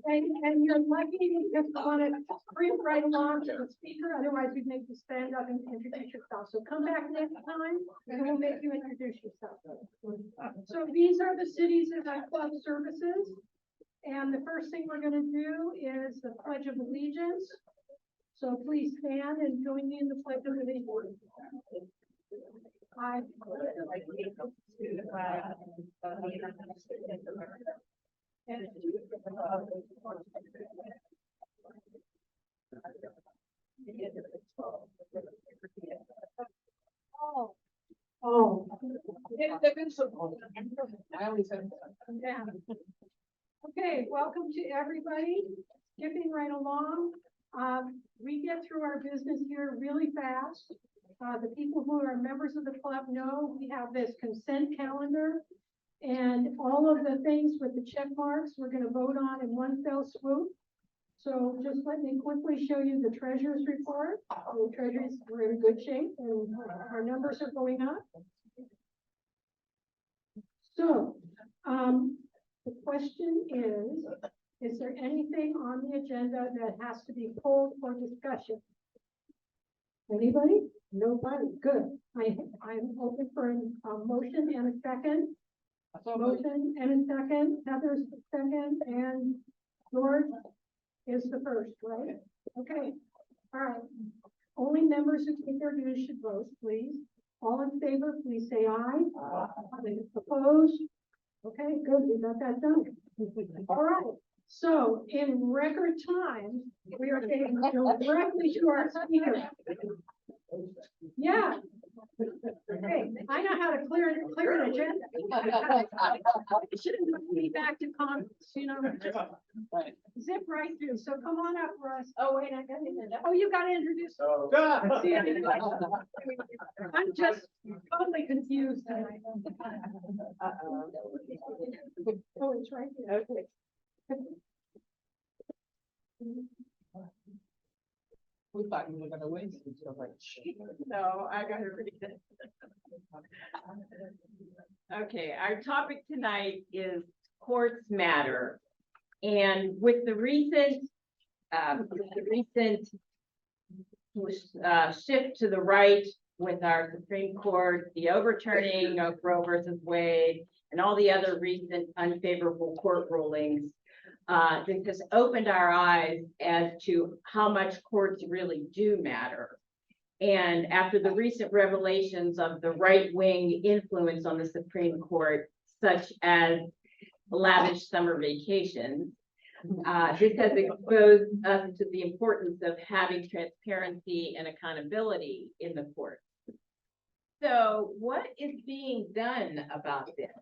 And you're lucky because we want to sprint right along to the speaker, otherwise we'd make you stand up and introduce yourself. So come back next time and we'll make you introduce yourself. So these are the cities that have club services. And the first thing we're going to do is the Pledge of Allegiance. So please stand and join me in the Pledge of Allegiance. I pledge allegiance to the flag of the United States of America and to the republic for which it stands. Oh. I always have. Yeah. Okay, welcome to everybody. Skipping right along. We get through our business here really fast. The people who are members of the club know we have this consent calendar and all of the things with the check marks we're going to vote on in one fell swoop. So just let me quickly show you the treasurer's report. The treasurers were in good shape and our numbers are going up. So the question is there anything on the agenda that has to be pulled for discussion? Anybody? Nobody. Good. I'm open for a motion and a second. Motion and a second. Heather's the second, and George is the first, right? Okay. All right. Only members who take their dues should vote, please. All in favor, please say aye. Opposed? Okay, good. We got that done. All right. So in record time, we are getting directly to our speaker. Yeah. Okay, I know how to clear an agenda. It shouldn't put me back to Congress, you know. Zip right through. So come on up, Russ. Oh wait, I got to. Oh, you got to introduce. Oh. I'm just totally confused tonight. Oh, it's right here. Okay. We thought you were going to win. No, I got it pretty good. Okay, our topic tonight is courts matter, and with the recent shift to the right with our Supreme Court, the overturning of Roe versus Wade, and all the other recent unfavorable court rulings. This has opened our eyes as to how much courts really do matter. And after the recent revelations of the right-wing influence on the Supreme Court, such as lavish summer vacations, this has exposed us to the importance of having transparency and accountability in the courts. So what is being done about this?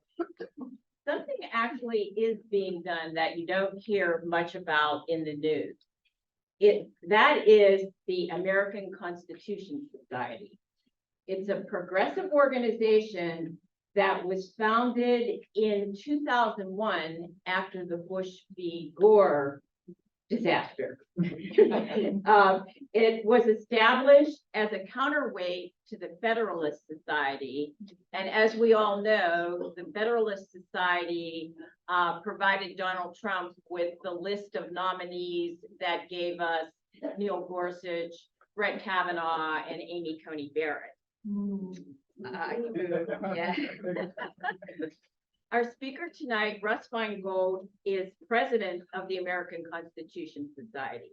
Something actually is being done that you don't hear much about in the news. That is the American Constitution Society. It's a progressive organization that was founded in 2001 after the Bush v. Gore disaster. It was established as a counterweight to the Federalist Society. And as we all know, the Federalist Society provided Donald Trump with the list of nominees that gave us Neil Gorsuch, Brett Kavanaugh, and Amy Coney Barrett. Yeah. Our speaker tonight, Russ Feingold, is president of the American Constitution Society.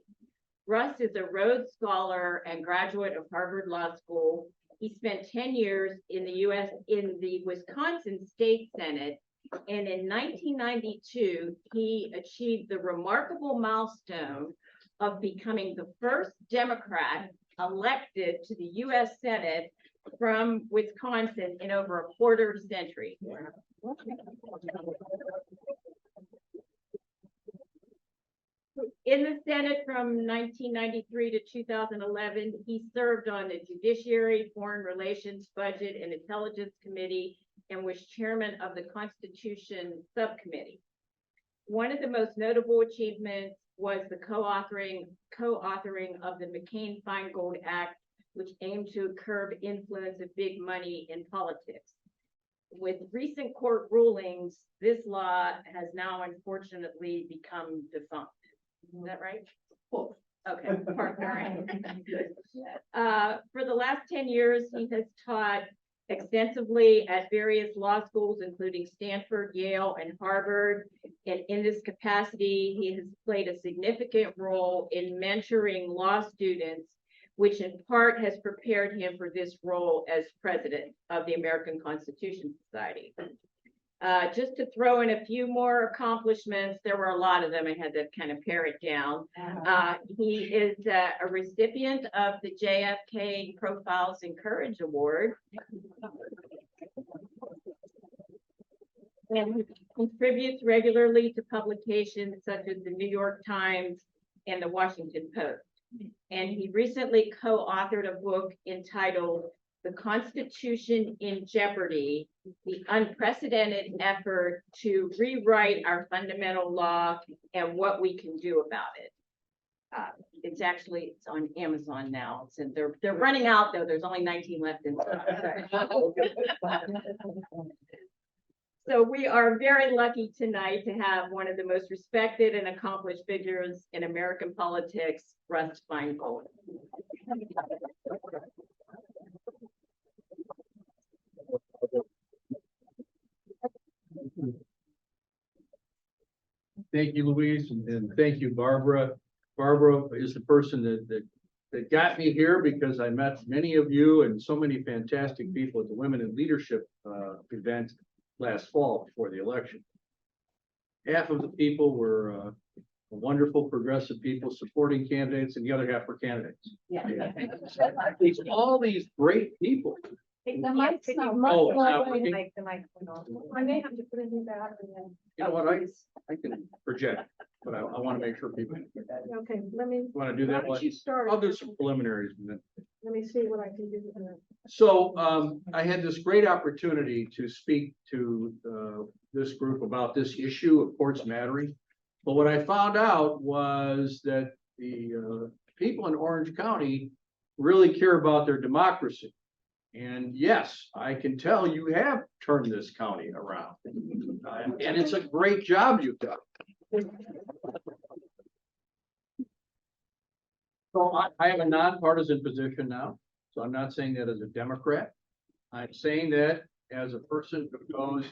Russ is a Rhodes Scholar and graduate of Harvard Law School. He spent 10 years in the Wisconsin State Senate, and in 1992, he achieved the remarkable milestone of becoming the first Democrat elected to the U.S. Senate from Wisconsin in over a quarter century. In the Senate from 1993 to 2011, he served on the Judiciary, Foreign Relations, Budget, and Intelligence Committee, and was chairman of the Constitution Subcommittee. One of the most notable achievements was the co-authoring of the McCain-Feingold Act, which aimed to curb influence of big money in politics. with recent court rulings, this law has now unfortunately become defunct. Is that right? Well, Okay, partner. For the last 10 years, he has taught extensively at various law schools, including Stanford, Yale, and Harvard. And in this capacity, he has played a significant role in mentoring law students, which in part has prepared him for this role as president of the American Constitution Society. Just to throw in a few more accomplishments, there were a lot of them. I had to kind of pare it down. He is a recipient of the JFK Profiles in Courage Award. And he contributes regularly to publications such as the New York Times and the Washington Post. And he recently co-authored a book entitled "The Constitution in Jeopardy: The Unprecedented Effort to Rewrite Our Fundamental Law and What We Can Do About It." It's on Amazon now. And they're running out though. There's only 19 left in stock. So we are very lucky tonight to have one of the most respected and accomplished figures in American politics, Russ Feingold. thank you, Louise, and thank you, Barbara. Barbara is the person that got me here because I met many of you and so many fantastic people at the Women in Leadership event last fall before the election. Half of the people were wonderful progressive people supporting candidates, and the other half were candidates. Yeah. All these great people. The mic's not Oh, it's not working? I may have to put it in back and then, You know what, I can project, but I want to make sure people okay, let me, want to do why that. don't you start? I'll do some preliminaries and then. Let me see what I can do with that. So I had this great opportunity to speak to this group about this issue of courts mattering. But what I found out was that the people in Orange County really care about their democracy. And yes, I can tell you have turned this county around. And it's a great job you've done. So I have a nonpartisan position now. So I'm not saying that as a Democrat. I'm saying that as a person who knows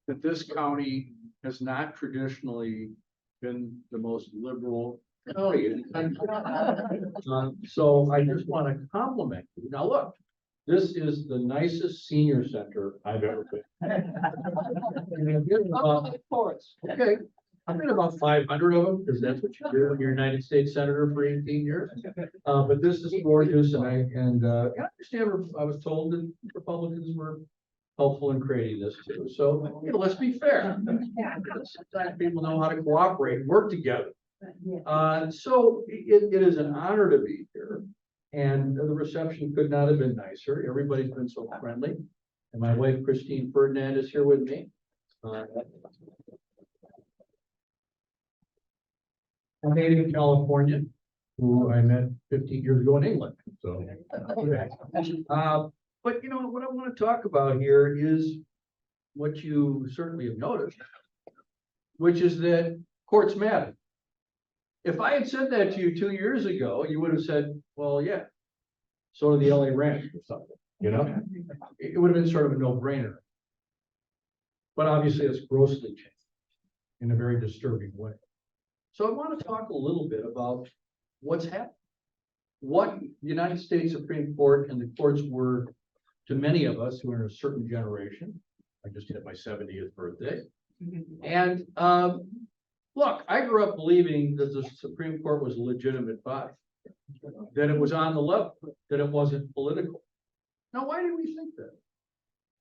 that this county has not traditionally been the most liberal county in the country. So I just want to compliment you. Now, look, this is the nicest senior center I've ever been. And I've been about- Okay, I've been about 500 of them, because that's what you do when you're a United States Senator for 18 years. But this is gorgeous, and I understand, I was told that Republicans were helpful in creating this too. So, let's be fair. Sometimes people know how to cooperate and work together. So it is an honor to be here. And the reception could not have been nicer. Everybody's been so friendly. And my wife, Christine Ferdinand, is here with me. I'm native California, who I met 15 years ago in England. So, but what I want to talk about here is what you certainly have noticed, which is that courts matter. If I had said that to you 2 years ago, you would have said, well, yeah, so do the LA Rams or something, It would have been sort of a no-brainer. But obviously it's grossly changed in a very disturbing way. So I want to talk a little bit about what's happened. What the United States Supreme Court and the courts were to many of us who are in a certain generation. I just hit my 70th birthday. And look, I grew up believing that the Supreme Court was a legitimate body, that it was on the level, that it wasn't political. Now, why do we think that?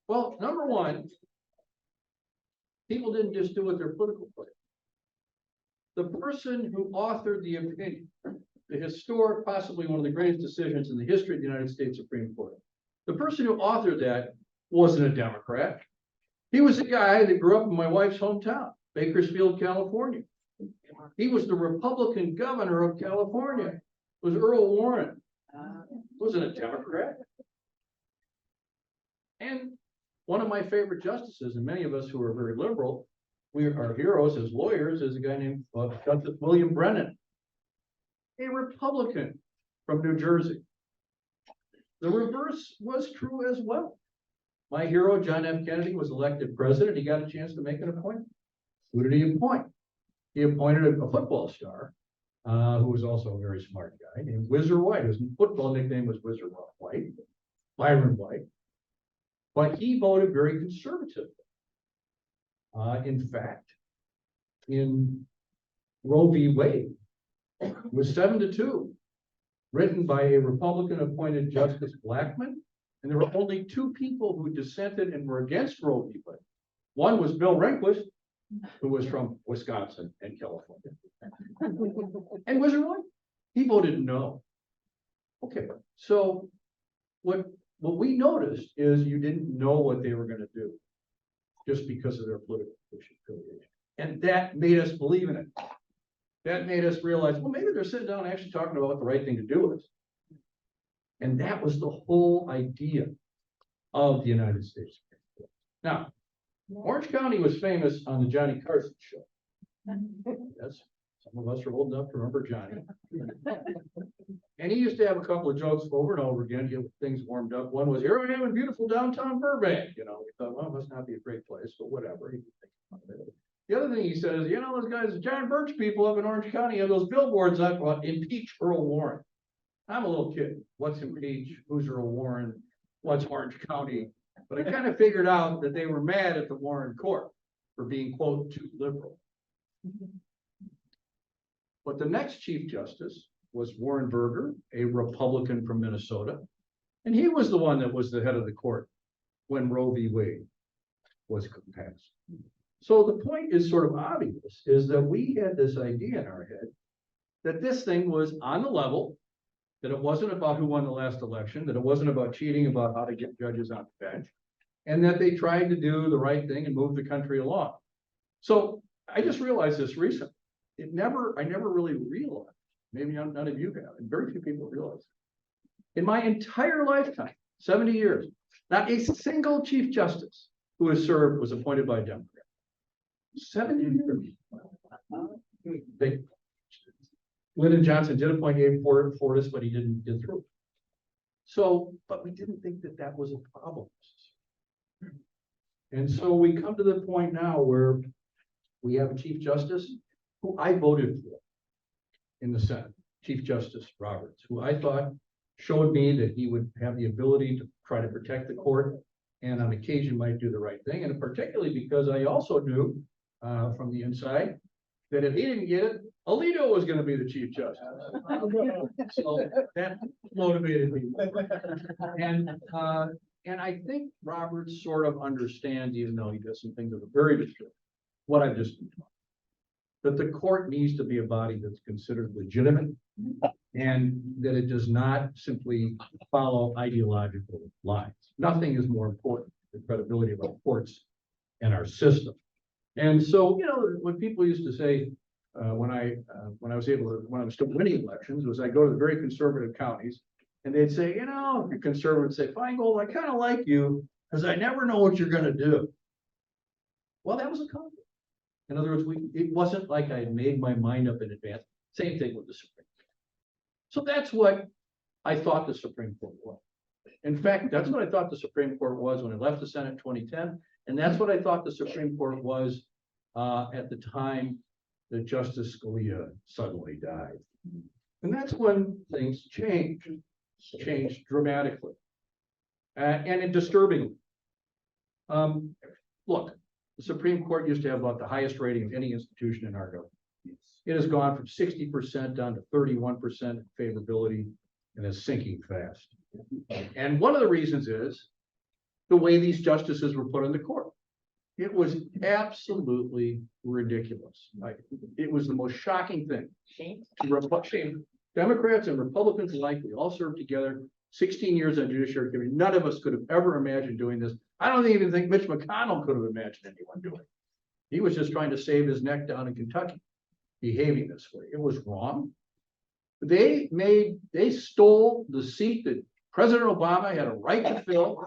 Well, number one, people didn't just do what their political party. The person who authored the opinion, the historic, possibly one of the greatest decisions in the history of the United States Supreme Court, the person who authored that wasn't a Democrat. He was a guy that grew up in my wife's hometown, Bakersfield, California. He was the Republican governor of California. It was Earl Warren. Wasn't a Democrat. And one of my favorite justices, and many of us who are very liberal, we are heroes as lawyers, is a guy named Justice William Brennan, a Republican from New Jersey. The reverse was true as well. My hero, John F. Kennedy, was elected president. He got a chance to make an appointment. Who did he appoint? He appointed a football star, who was also a very smart guy, named Whizzer White. His football nickname was Whizzer White, Byron White. But he voted very conservatively. In fact, in Roe v. Wade, it was 7-2, written by a Republican appointed Justice Blackmun. And there were only two people who dissented and were against Roe v. Wade. One was Bill Rehnquist, who was from Wisconsin and California. And Whizzer White, he voted no. Okay, so what we noticed is you didn't know what they were going to do just because of their political affiliation. And that made us believe in it. That made us realize, well, maybe they're sitting down and actually talking about what the right thing to do is. And that was the whole idea of the United States. Now, Orange County was famous on the Johnny Carson show. Yes, some of us are old enough to remember Johnny. And he used to have a couple of jokes over and over again to get things warmed up. One was, here I am in beautiful downtown Burbank. You know, we thought, well, it must not be a great place, but whatever. The other thing he said is, you know, those guys, the John Birch people up in Orange County have those billboards up about impeach Earl Warren. I'm a little kid. What's impeach? Who's Earl Warren? What's Orange County? But I kind of figured out that they were mad at the Warren court for being, quote, too liberal. But the next Chief Justice was Warren Burger, a Republican from Minnesota. And he was the one that was the head of the court when Roe v. Wade was passed. So the point is sort of obvious, is that we had this idea in our head that this thing was on the level, that it wasn't about who won the last election, that it wasn't about cheating about how to get judges on the bench, and that they tried to do the right thing and move the country along. So I just realized this recently. I never really realized, maybe none of you have, and very few people realize. In my entire lifetime, 70 years, not a single Chief Justice who has served was appointed by a Democrat. 70 years. Lyndon Johnson did appoint Abe Fortas, but he didn't get through. So, but we didn't think that that was a problem. And so we come to the point now where we have a Chief Justice who I voted for in the Senate, Chief Justice Roberts, who I thought showed me that he would have the ability to try to protect the court and on occasion might do the right thing. And particularly because I also knew from the inside that if he didn't get it, Alito was going to be the Chief Justice. So that motivated me. And I think Roberts sort of understands, even though he does some things that are very different, what I've just been talking about. That the court needs to be a body that's considered legitimate and that it does not simply follow ideological lines. Nothing is more important than the credibility of our courts and our system. And so, you know, what people used to say when I was still winning elections was I go to the very conservative counties and they'd say, you know, if you're conservative, say, Feingold, I kind of like you because I never know what you're going to do. Well, that was a compliment. In other words, it wasn't like I had made my mind up in advance. Same thing with the Supreme Court. So that's what I thought the Supreme Court was. In fact, that's what I thought the Supreme Court was when it left the Senate in 2010. And that's what I thought the Supreme Court was at the time that Justice Scalia suddenly died. And that's when things changed dramatically and disturbingly. Look, the Supreme Court used to have about the highest rating of any institution in our government. It has gone from 60% down to 31% favorability and is sinking fast. And one of the reasons is the way these justices were put on the court. It was absolutely ridiculous. It was the most shocking thing. Shame. Democrats and Republicans alike, we all served together, 16 years on Judiciary Committee. None of us could have ever imagined doing this. I don't even think Mitch McConnell could have imagined anyone doing it. He was just trying to save his neck down in Kentucky, behaving this way. It was wrong. They stole the seat that President Obama had a right to fill,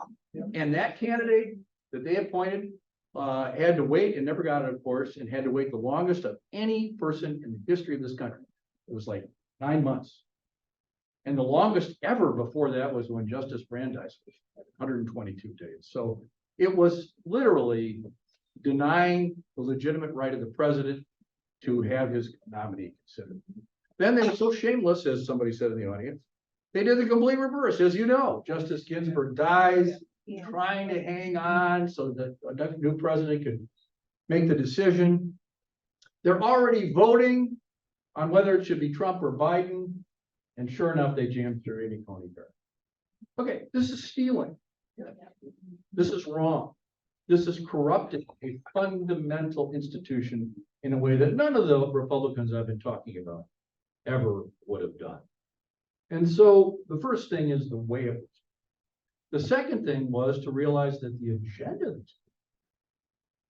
and that candidate that they appointed had to wait and never got it, of course, and had to wait the longest of any person in the history of this country. It was like 9 months. And the longest ever before that was when Justice Brandeis was 122 days. So it was literally denying the legitimate right of the president to have his nominee considered. Then they were so shameless, as somebody said in the audience, they did the complete reverse. As you know, Justice Ginsburg dies trying to hang on so that a new president could make the decision. They're already voting on whether it should be Trump or Biden. And sure enough, they jammed through Amy Coney Barrett. Okay, this is stealing. This is wrong. This is corrupting a fundamental institution in a way that none of the Republicans I've been talking about ever would have done. And so the first thing is the way it was. The second thing was to realize that the agenda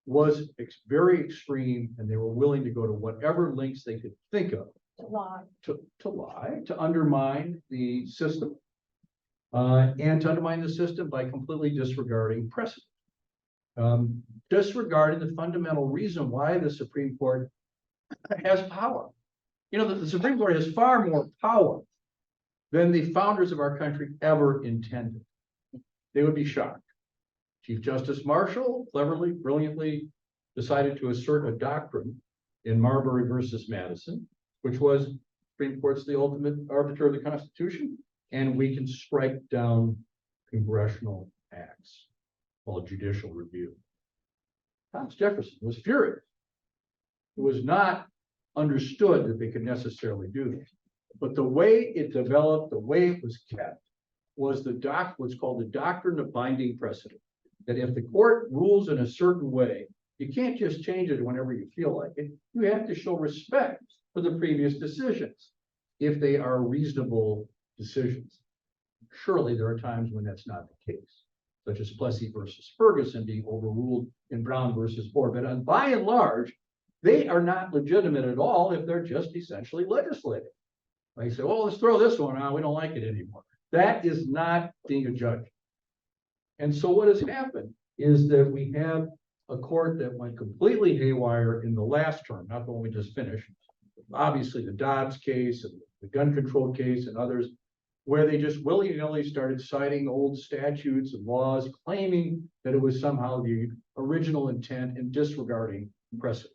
was very extreme, and they were willing to go to whatever lengths they could think of to lie, to undermine the system, and to undermine the system by completely disregarding precedent. Disregarding the fundamental reason why the Supreme Court has power. You know, that the Supreme Court has far more power than the founders of our country ever intended. They would be shocked. Chief Justice Marshall cleverly, brilliantly decided to assert a doctrine in Marbury versus Madison, which was Supreme Court's the ultimate arbiter of the Constitution, and we can strike down congressional acts called judicial review. Thomas Jefferson was furious. It was not understood that they could necessarily do this. But the way it developed, the way it was kept, was what's called the doctrine of binding precedent. That if the court rules in a certain way, you can't just change it whenever you feel like it. You have to show respect for the previous decisions if they are reasonable decisions. Surely there are times when that's not the case, such as Plessy versus Ferguson being overruled in Brown versus Ford. But by and large, they are not legitimate at all if they're just essentially legislative. They say, well, let's throw this one out. We don't like it anymore. That is not being a judge. And so what has happened is that we have a court that went completely haywire in the last term, not the one we just finished. Obviously, the Dobbs case and the gun control case and others, where they just willy-nilly started citing old statutes and laws, claiming that it was somehow the original intent and disregarding precedent.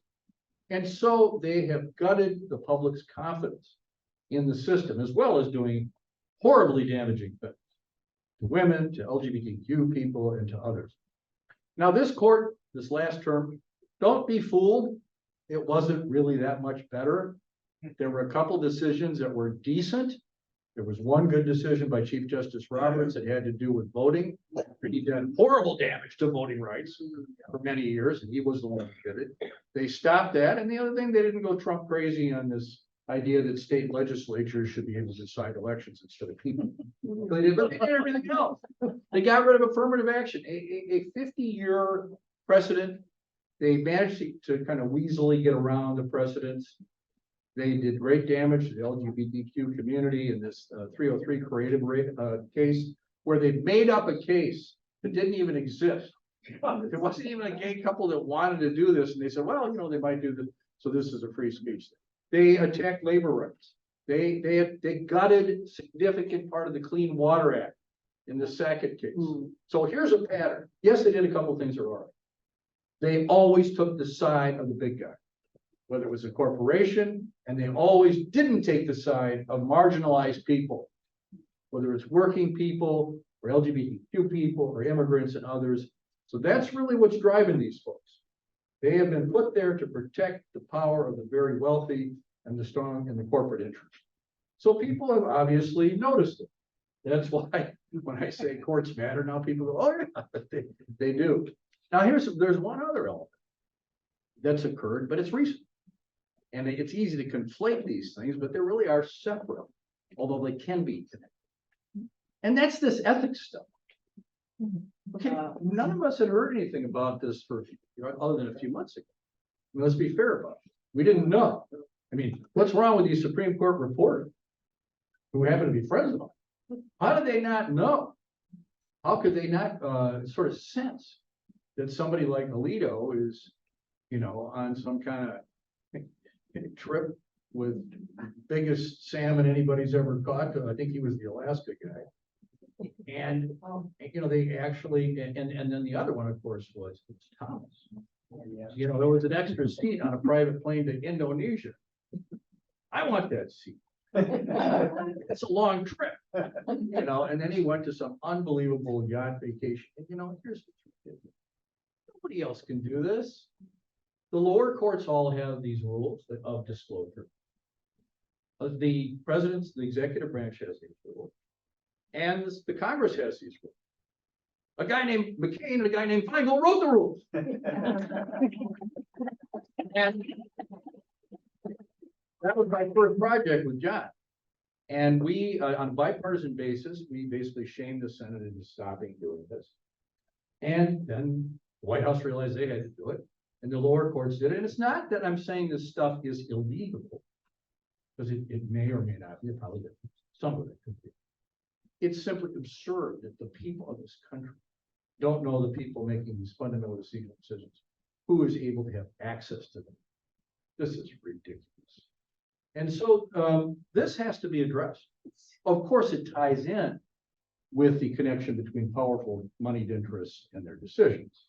And so they have gutted the public's confidence in the system, as well as doing horribly damaging things to women, to LGBTQ people, and to others. Now, this court, this last term, don't be fooled. It wasn't really that much better. There were a couple decisions that were decent. There was one good decision by Chief Justice Roberts that had to do with voting. He did horrible damage to voting rights for many years, and he was the one who did it. They stopped that. And the other thing, they didn't go Trump crazy on this idea that state legislatures should be able to decide elections instead of people. They did everything else. They got rid of affirmative action, a 50-year precedent. They managed to kind of weaselly get around the precedents. They did great damage to the LGBTQ community in this 303 creative case, where they made up a case that didn't even exist. There wasn't even a gay couple that wanted to do this, and they said, well, you know, they might do this, so this is a free speech thing. They attacked labor rights. They gutted significant part of the Clean Water Act in the Sackett case. So here's a pattern. Yes, they did a couple of things that were all right. They always took the side of the big guy, whether it was a corporation, and they always didn't take the side of marginalized people, whether it's working people or LGBTQ people or immigrants and others. So that's really what's driving these folks. They have been put there to protect the power of the very wealthy and the strong and the corporate interest. So people have obviously noticed it. That's why when I say courts matter, now people go, oh yeah, they do. Now there's one other element that's occurred, but it's recent. And it's easy to conflate these things, but they really are separate, although they can be connected. And that's this ethics stuff. Okay, none of us had heard anything about this for other than a few months ago. I mean, let's be fair about it. We didn't know. I mean, what's wrong with these Supreme Court reporters who happen to be friends of mine? How did they not know? How could they not sort of sense that somebody like Alito is, on some kind of trip with biggest salmon anybody's ever caught. I think he was the Alaska guy. And, they actually, and then the other one, of course, was Thomas. There was an extra seat on a private plane to Indonesia. I want that seat. It's a long trip, and then he went to some unbelievable yacht vacation. And here's the truth. Nobody else can do this. The lower courts all have these rules of disclosure. The president's, the executive branch has these rules. And the Congress has these rules. A guy named McCain and a guy named Feingold wrote the rules. And that was my first project with John. And we, on a bipartisan basis, we basically shamed the Senate into stopping doing this. And then the White House realized they had to do it, and the lower courts did it. And it's not that I'm saying this stuff is illegal, because it may or may not be, probably some of it could be. It's simply absurd that the people of this country don't know the people making these fundamental decisions, who is able to have access to them. This is ridiculous. And so this has to be addressed. Of course, it ties in with the connection between powerful moneyed interests and their decisions.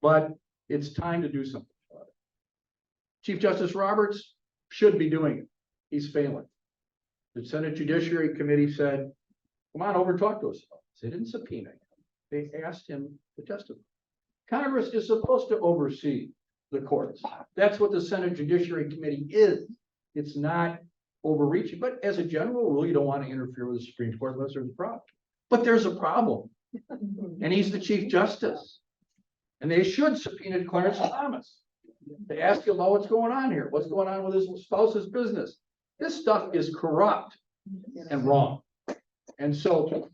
But it's time to do something about it. Chief Justice Roberts should be doing it. He's failing. The Senate Judiciary Committee said, come on over and talk to us. They didn't subpoena him. They asked him to testify. Congress is supposed to oversee the courts. That's what the Senate Judiciary Committee is. It's not overreaching, but as a general rule, you don't want to interfere with the Supreme Court unless there's a problem. But there's a problem, and he's the Chief Justice. And they should subpoena Clarence Thomas to ask him about what's going on here. What's going on with his spouse's business? This stuff is corrupt and wrong. And so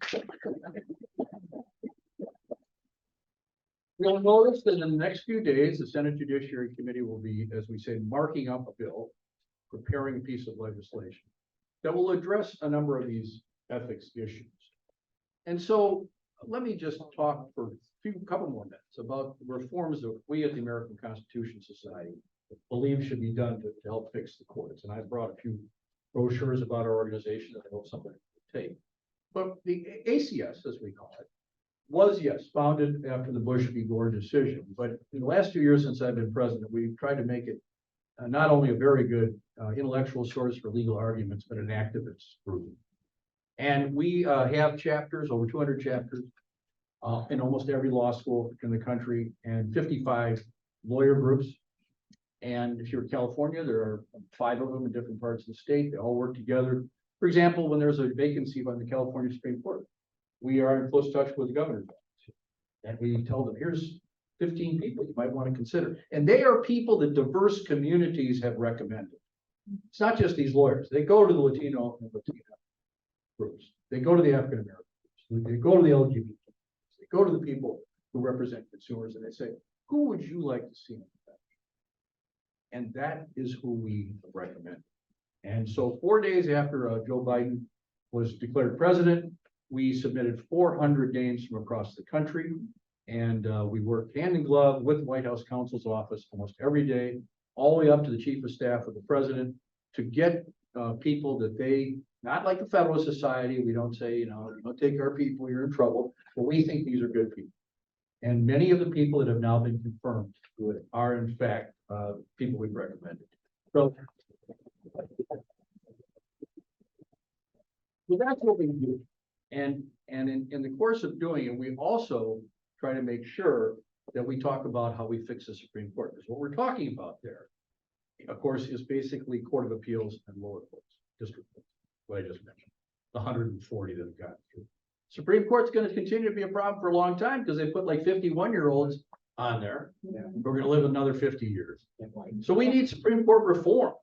you'll notice that in the next few days, the Senate Judiciary Committee will be, as we say, marking up a bill, preparing a piece of legislation that will address a number of these ethics issues. And so let me just talk for a couple more minutes about the reforms that we at the American Constitution Society believe should be done to help fix the courts. And I brought a few brochures about our organization that I hope somebody will take. But the ACS, as we call it, was, yes, founded after the Bush v. Gore decision. But in the last 2 years since I've been president, we've tried to make it not only a very good intellectual source for legal arguments, but an activist group. And we have chapters, over 200 chapters, in almost every law school in the country, and 55 lawyer groups. And if you're in California, there are 5 of them in different parts of the state. They all work together. For example, when there's a vacancy on the California Supreme Court, we are in close touch with the governor's office. And we tell them, here's 15 people you might want to consider. And they are people that diverse communities have recommended. It's not just these lawyers. They go to the Latino and Latina groups. They go to the African American groups. They go to the LGBT groups. They go to the people who represent consumers, and they say, who would you like to see on the bench? And that is who we recommend. And so 4 days after Joe Biden was declared president, we submitted 400 names from across the country. And we worked hand in glove with the White House counsel's office almost every day, all the way up to the chief of staff of the president, to get people that they, not like the Federalist Society, we don't say, don't take our people, you're in trouble, but we think these are good people. And many of the people that have now been confirmed are in fact people we've recommended. So that's what we do. And in the course of doing it, we also try to make sure that we talk about how we fix the Supreme Court. Because what we're talking about there, of course, is basically Court of Appeals and lower courts, district courts, what I just mentioned, the 140 that have gotten through. Supreme Court's going to continue to be a problem for a long time because they put like 51-year-olds on there. Yeah. We're going to live another 50 years. So we need Supreme Court reform.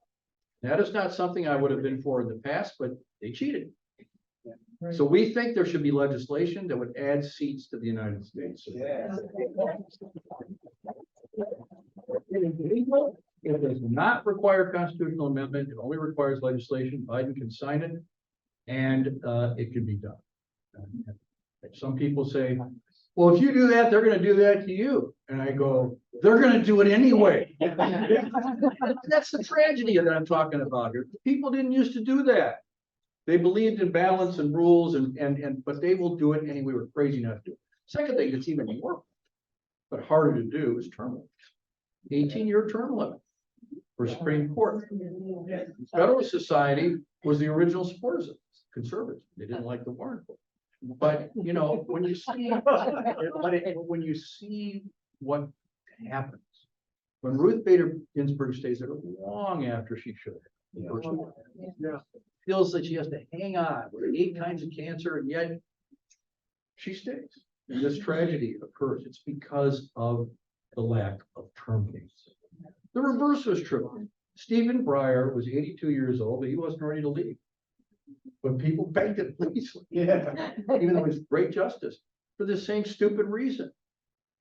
That is not something I would have been for in the past, but they cheated. So we think there should be legislation that would add seats to the United States. Yeah. It does not require constitutional amendment. It only requires legislation. Biden can sign it, and it can be done. Some people say, well, if you do that, they're gonna do that to you. And I go, they're gonna do it anyway. That's the tragedy that I'm talking about here. People didn't used to do that. They believed in balance and rules but they will do it anyway. We're crazy not to do it. Second thing that's even more, but harder to do is term limits. 18-year term limit for Supreme Court. Federalist Society was the original supporters of conservatives. They didn't like the Warren Court. But you know, when you see, when you see what happens, when Ruth Bader Ginsburg stays there long after she should have, feels that she has to hang on with 8 kinds of cancer, and yet she stays. And this tragedy occurs. It's because of the lack of term limits. The reverse was true. Stephen Breyer was 82 years old, but he wasn't ready to leave. But people begged him, please, even though it's great justice, for the same stupid reason,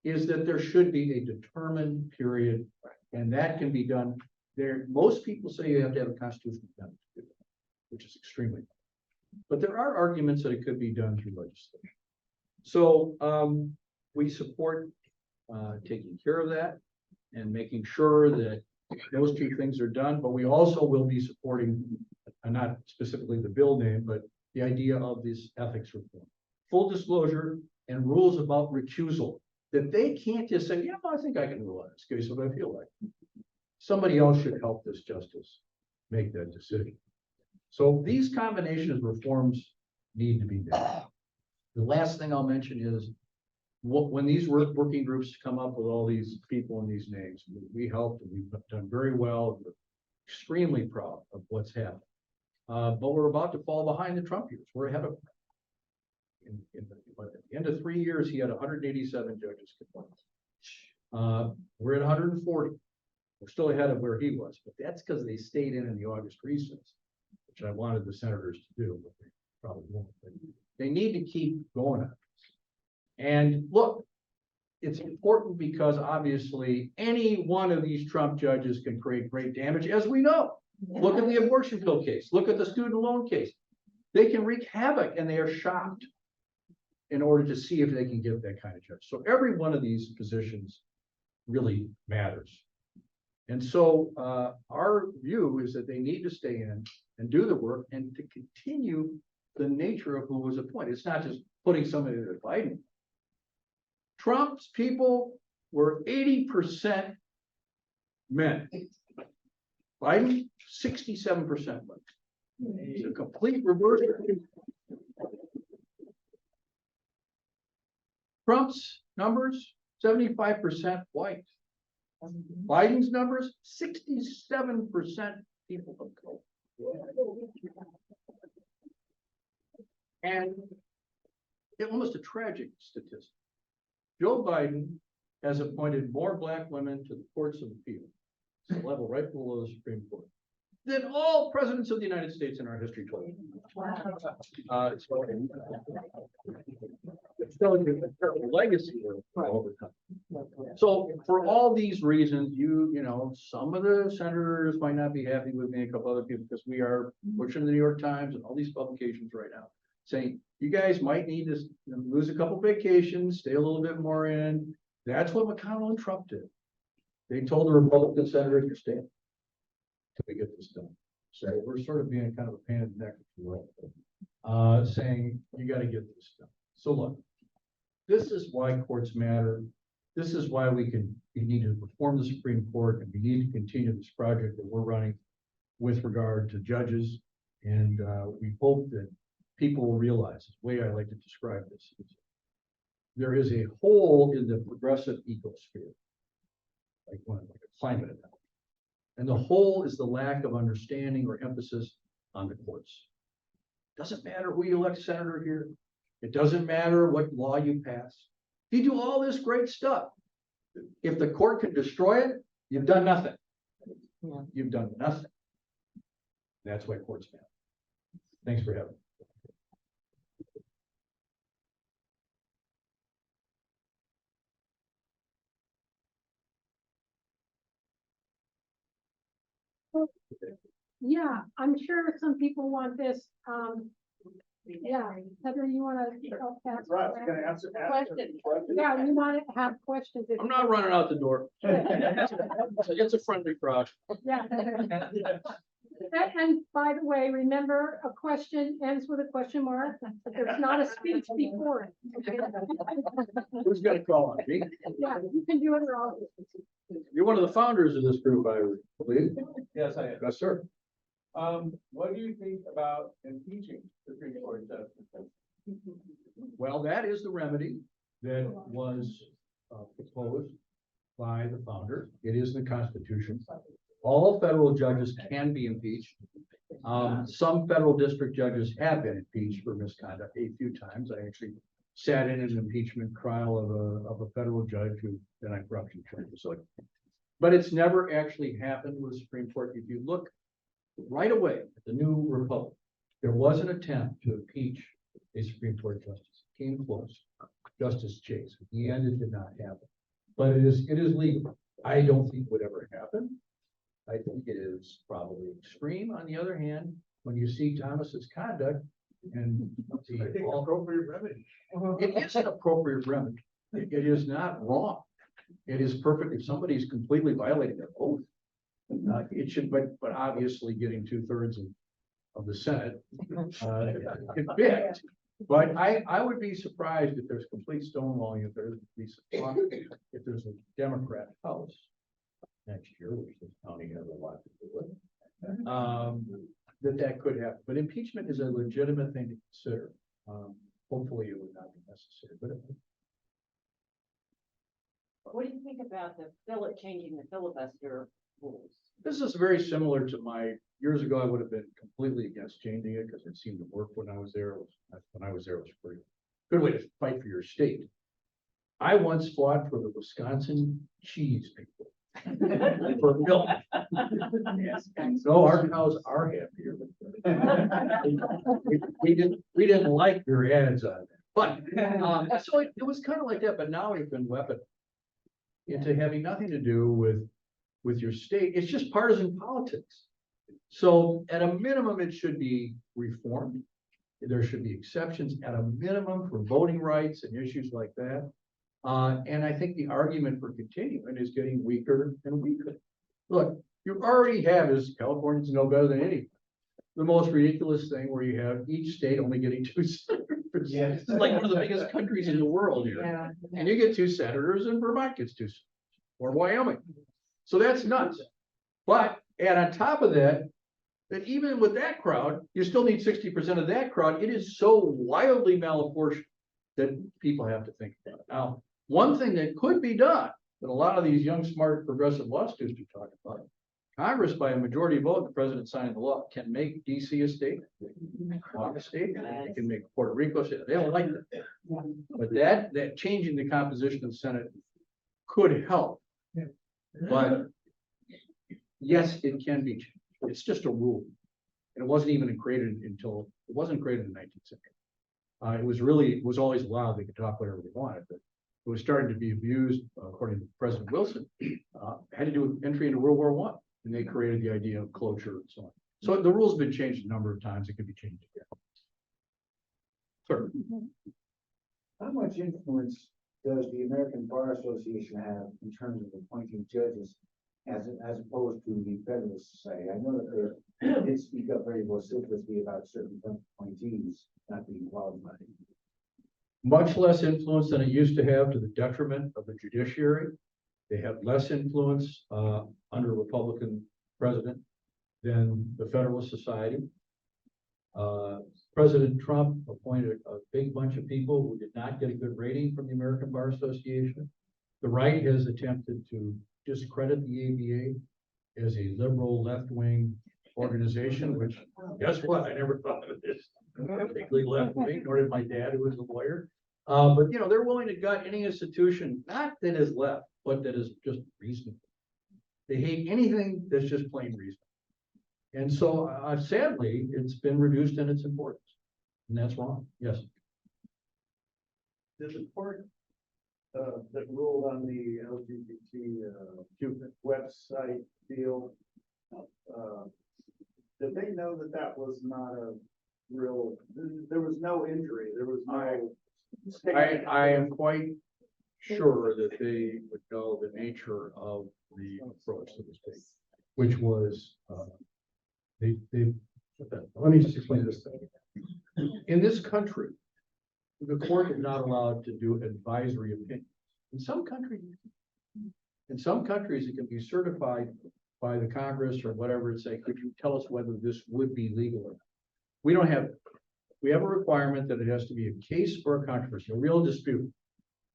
is that there should be a determined period, and that can be done there. Most people say you have to have a constitutional amendment, which is extremely, but there are arguments that it could be done through legislation. So we support taking care of that and making sure that those 2 things are done, but we also will be supporting, not specifically the bill name, but the idea of this ethics reform. Full disclosure and rules about recusal, that they can't just say, yeah, I think I can rule on this case if I feel like. Somebody else should help this justice make that decision. So these combination of reforms need to be done. The last thing I'll mention is when these working groups come up with all these people and these names, we helped and we've done very well. We're extremely proud of what's happened. But we're about to fall behind the Trump years. We're ahead of at the end of 3 years, he had 187 judges confirmed. We're at 140. We're still ahead of where he was, but that's because they stayed in the August recess, which I wanted the senators to do, but they probably won't. They need to keep going on this. And look, it's important because obviously any one of these Trump judges can create great damage, as we know. Look at the abortion bill case. Look at the student loan case. They can wreak havoc, and they are shocked in order to see if they can get that kind of judge. So every one of these positions really matters. And so our view is that they need to stay in and do the work and to continue the nature of who was appointed. It's not just putting somebody to Biden. Trump's people were 80% men. Biden, 67% women. It's a complete reverse. Trump's numbers, 75% white. Biden's numbers, 67% people of color. And it's almost a tragic statistic. Joe Biden has appointed more black women to the courts of appeal, it's a level right below the Supreme Court, than all presidents of the United States in our history. It's telling you a terrible legacy over time. So for all these reasons, you know, some of the senators might not be happy with me, a couple other people, because we are pushing the New York Times and all these publications right now, saying you guys might need to lose a couple vacations, stay a little bit more in. That's what McConnell and Trump did. They told the Republican senators to stay till we get this done. So we're sort of being kind of a pain in the neck, if you will, saying you got to get this done. So look, this is why courts matter. This is why we need to reform the Supreme Court, and we need to continue this project that we're running with regard to judges. And we hope that people will realize the way I like to describe this is there is a hole in the progressive ecosphere, like a climate event. And the hole is the lack of understanding or emphasis on the courts. Doesn't matter who you elect senator here. It doesn't matter what law you pass. If you do all this great stuff, if the court can destroy it, you've done nothing. Yeah. You've done nothing. That's why courts matter. Thanks for having me. Yeah, I'm sure some people want this Yeah, Heather, you wanna help ask? Russ, can I answer? Question. Yeah, you wanna have questions. if I'm you not want. running out the door. It's a friendly crowd. Yeah. And by the way, remember, a question ends with a question mark. There's not a speech before it. Okay? Who's gonna call on me? Yeah, you can do it or I'll. You're one of the founders of this group, I believe. Yes, I am. Yes, sir. What do you think about impeaching Supreme Court justices? Well, that is the remedy that was proposed by the founder. It is in the Constitution. All federal judges can be impeached. Some federal district judges have been impeached for misconduct a few times. I actually sat in an impeachment trial of a federal judge who denied corruption charges. So, but it's never actually happened with the Supreme Court. If you look right away at the new republic, there was an attempt to impeach a Supreme Court justice. Came close. Justice Chase. In the end, it did not happen. But it is legal. I don't think it would ever happen. I think it is probably extreme. On the other hand, when you see Thomas's conduct and I think appropriate remedy. it is an appropriate remedy. It is not wrong. It is perfect. If somebody's completely violating their oath, it should, but obviously getting 2/3 of the Senate, it fit. But I would be surprised if there's complete stonewalling, if there's a Democrat House next year, which this county has a lot to do with, that could happen. But impeachment is a legitimate thing to consider. Hopefully it would not be necessary, but What do you think about changing the filibuster rules? this is very similar to years ago. I would have been completely against changing it because it seemed to work when I was there. It was pretty good way to fight for your state. I once fought for the Wisconsin cheese people. For milk. No, our cows are happier. We didn't like your ads on it, but, so it was kind of like that, but now we've been weaponized into having nothing to do with your state. It's just partisan politics. So at a minimum, it should be reformed. There should be exceptions at a minimum for voting rights and issues like that. And I think the argument for continuing is getting weaker and weaker. Look, you already have, as Californians know better than any, the most ridiculous thing where you have each state only getting 2 senators. Yes. It's like one of the biggest countries in the world here. Yeah. And you get 2 senators and Vermont gets 2, or Wyoming. So that's nuts. But, and on top of that, that even with that crowd, you still need 60% of that crowd. It is so wildly malapportioned that people have to think about it. Now, one thing that could be done, that a lot of these young, smart, progressive law students are talking about, Congress, by a majority vote, the president signing the law, can make DC a state, Guam a state, they can make Puerto Rico a state. They don't like that. But that changing the composition of the Senate could help. But yes, it can be changed. It's just a rule. And it wasn't even created in the 19th century. It was always allowed. They could talk whatever they wanted, but it was starting to be abused, according to President Wilson, had to do with entry into World War I. And they created the idea of cloture and so on. So the rules have been changed a number of times. It could be changed again. Sir. How much influence does the American Bar Association have in terms of appointing judges as opposed to the Federalist Society? I know that they did speak up very vociferously about certain appointees not being qualified. Much less influence than it used to have, to the detriment of the judiciary. They have less influence under a Republican president than the Federalist Society. President Trump appointed a big bunch of people who did not get a good rating from the American Bar Association. The right has attempted to discredit the ABA as a liberal left-wing organization, which, guess what? I never thought of this particularly left-wing, nor did my dad, who was a lawyer. But they're willing to gut any institution, not that is left, but that is just reasonable. They hate anything that's just plain reasonable. And so sadly, it's been reduced in its importance. And that's wrong. Yes. Did the court that ruled on the LGBT website deal, did they know that was not a real, there was no injury, there was no. I am quite sure that they would know the nature of the approach that was taken, which was, let me just explain this thing. In this country, the court is not allowed to do advisory opinion. In some countries, it can be certified by the Congress or whatever and say, could you tell us whether this would be legal or not? We don't have, we have a requirement that it has to be a case or a controversy, a real dispute.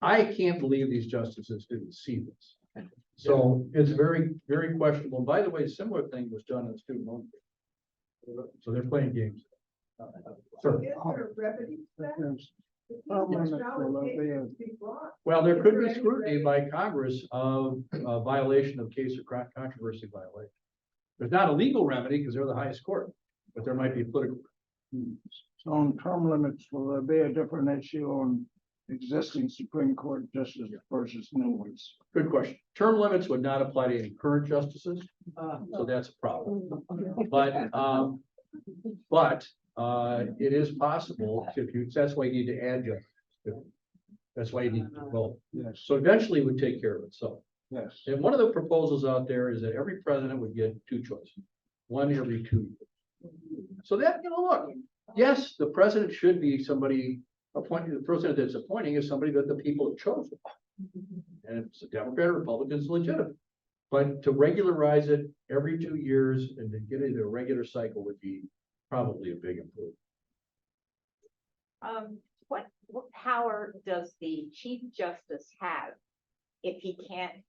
I can't believe these justices didn't see this. So it's very, very questionable. By the way, a similar thing was done in the student loan. So they're playing games. Sir. Well, there could be scrutiny by Congress of a violation of case or controversy violation. There's not a legal remedy because they're the highest court, but there might be a political. So on term limits, will there be a different issue on existing Supreme Court justices versus new ones? Good question. Term limits would not apply to any current justices, so that's a problem. But it is possible if you, that's why you need to add justices. That's why you need to vote. Yes, So eventually it would take care of itself. yes. And one of the proposals out there is that every president would get two choices, one every 2 years. So that, look, yes, the president should be somebody appointed, the president that's appointing is somebody that the people have chosen. And if it's a Democrat or Republican, it's legitimate. But to regularize it every 2 years and to get into a regular cycle would be probably a big improvement. What power does the Chief Justice have if he can't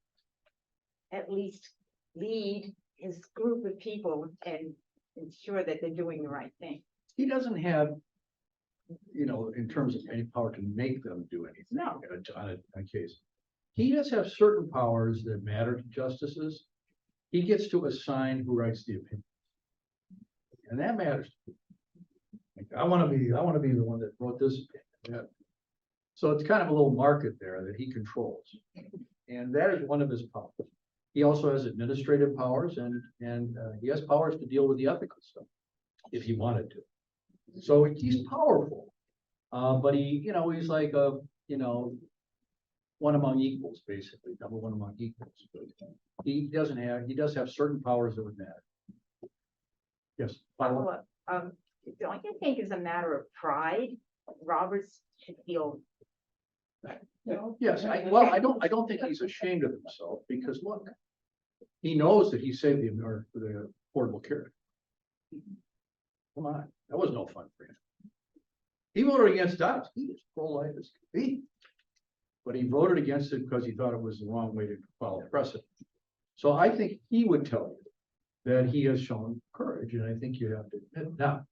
at least lead his group of people and ensure that they're doing the right thing? He doesn't have, in terms of any power to make them do anything. No. On a case. He does have certain powers that matter to justices. He gets to assign who writes the opinion. And that matters. Like, I want to be the one that wrote this opinion. Yeah. So it's kind of a little market there that he controls. And that is one of his powers. He also has administrative powers and he has powers to deal with the ethical stuff if he wanted to. So he's powerful. But he, he's like one among equals, basically, number one among equals. He does have certain powers that would matter. Yes. Follow-up. Don't you think as a matter of pride, Roberts should feel? Yes, I don't think he's ashamed of himself because look, he knows that he saved the Affordable Care. Come on, that was no fun for him. He voted against Dobbs. He is pro-life as can be. But he voted against it because he thought it was the wrong way to follow precedent. So I think he would tell you that he has shown courage, and I think you have to admit now,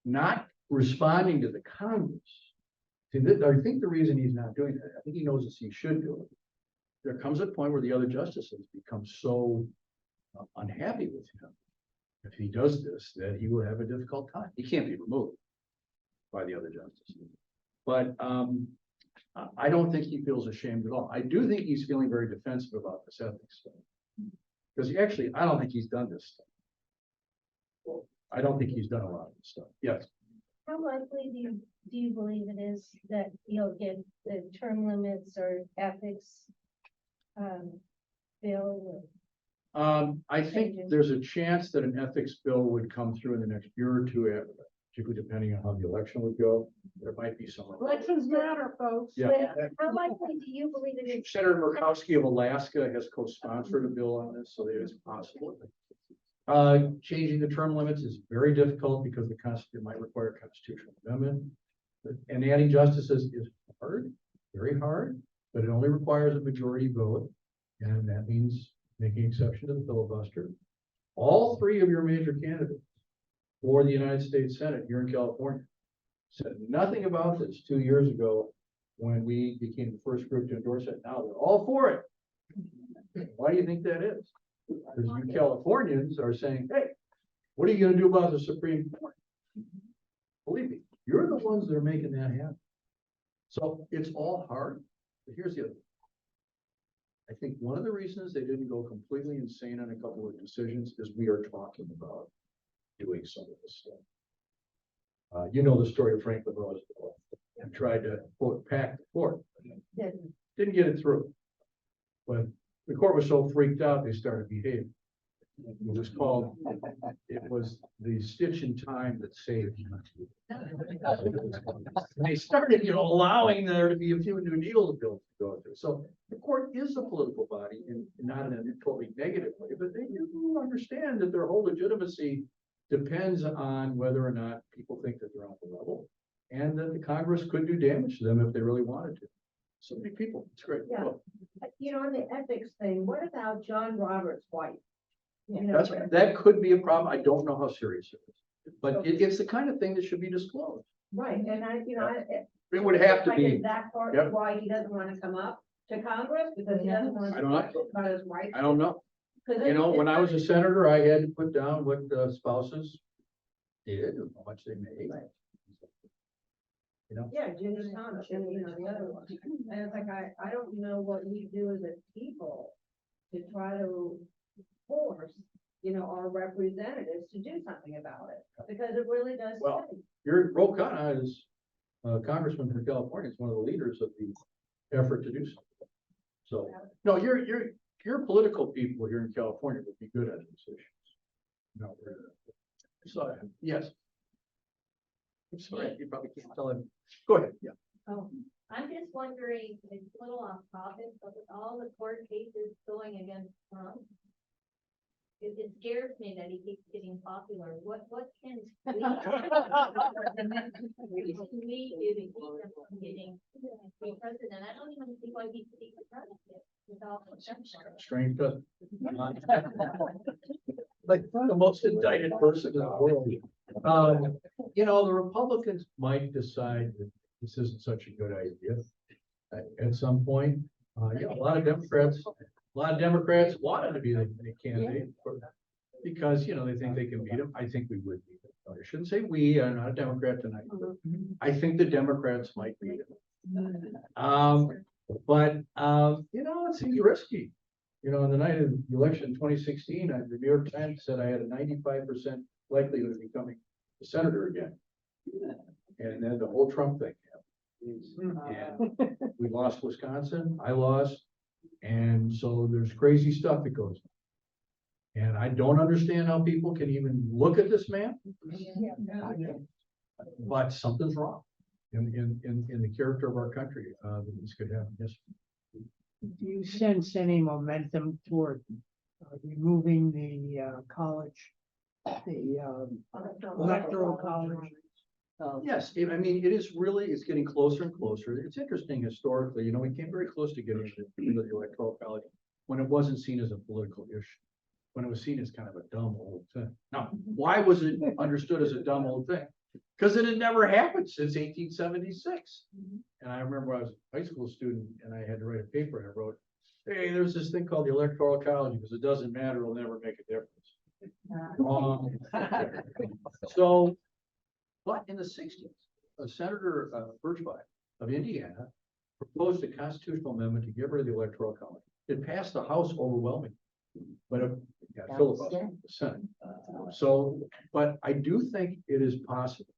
not responding to the Congress. See, I think the reason he's not doing that, I think he knows that he should do it. There comes a point where the other justices become so unhappy with him. If he does this, that he will have a difficult time. He can't be removed by the other justices. But I don't think he feels ashamed at all. I do think he's feeling very defensive about this ethics stuff. Because I don't think he's done this stuff. I don't think he's done a lot of this stuff. Yes. How likely do you believe it is that you'll get the term limits or ethics bill? I think there's a chance that an ethics bill would come through in the next year or two, particularly depending on how the election would go. There might be some. Elections matter, folks. Yeah. How likely do you believe it is? Senator Murkowski of Alaska has co-sponsored a bill on this, so it is possible. Changing the term limits is very difficult because the Constitution might require a constitutional amendment. And adding justices is hard, very hard, but it only requires a majority vote. And that means making exception to the filibuster. All three of your major candidates for the United States Senate here in California said nothing about this 2 years ago when we became the first group to endorse it. Now they're all for it. Why do you think that is? Because you Californians are saying, hey, what are you going to do about the Supreme Court? Believe me, you're the ones that are making that happen. So it's all hard. But here's the other thing. I think one of the reasons they didn't go completely insane on a couple of decisions is we are talking about doing some of this stuff. You know the story of Franklin Roosevelt, and tried to quote pack the court. Didn't get it through. But the court was so freaked out, they started behaving. It was the stitch in time that saved. They started, allowing there to be a few new deal bills to go through. So the court is a political body, and not in a totally negative way, but they do understand that their whole legitimacy depends on whether or not people think that they're on the level, and that the Congress could do damage to them if they really wanted to. So many people, it's great. Yeah. Well, On the ethics thing, what about John Roberts' wife? that could be a problem. I don't know how serious it is, but it's the kind of thing that should be disclosed. Right, and It would have to like, be. is that part Yep. of why he doesn't want to come up to Congress, because he doesn't want I to don't know. talk about his wife? I don't know. 'Cause When I was a senator, I had to put down what the spouses did, and how much they made. Yeah, Jimmy Thomas, and the other one. And it's like, I don't know what we do as a people to try to force, our representatives to do something about it, because it really does. Well, sting. Ro Khanna is congressman from California, is one of the leaders of the effort to do something. So, no, your political people here in California would be good at these issues. No, so, yes. I'm sorry, you probably can't tell him. Go ahead, yeah. Oh, I'm just wondering, it's a little off topic, but with all the court cases going against Trump, it scares me that he keeps getting popular. What can we do to keep him from getting to be president? I don't even see why he should be president with all the stuff. Strange, doesn't like the most indicted person in the world. The Republicans might decide that this isn't such a good idea at some point. A lot of Democrats wanted to be the candidate because, they think they can beat him. I think we would beat him. I shouldn't say we, I'm not a Democrat tonight, but I think the Democrats might beat him. But it seems risky. On the night of the election in 2016, the New York Times said I had a 95% likelihood of becoming a senator again. And then the whole Trump thing happened. And we lost Wisconsin, I lost. And so there's crazy stuff that goes on. And I don't understand how people can even look at this man. But something's wrong in the character of our country, that this could happen. Yes. Do you sense any momentum toward removing the college, the electoral college? Yes, it's getting closer and closer. It's interesting historically, we came very close to getting into the electoral college when it wasn't seen as a political issue, when it was seen as kind of a dumb old thing. Now, why was it understood as a dumb old thing? Because it had never happened since 1876. And I remember I was a high school student and I had to write a paper and I wrote, hey, there's this thing called the electoral college because it doesn't matter, it'll never make a difference. Wrong. So, but in the 60s, Senator Birchby of Indiana proposed a constitutional amendment to get rid of the electoral college. It passed the House overwhelmingly, but it got filibustered in the Senate. So, but I do think it is possible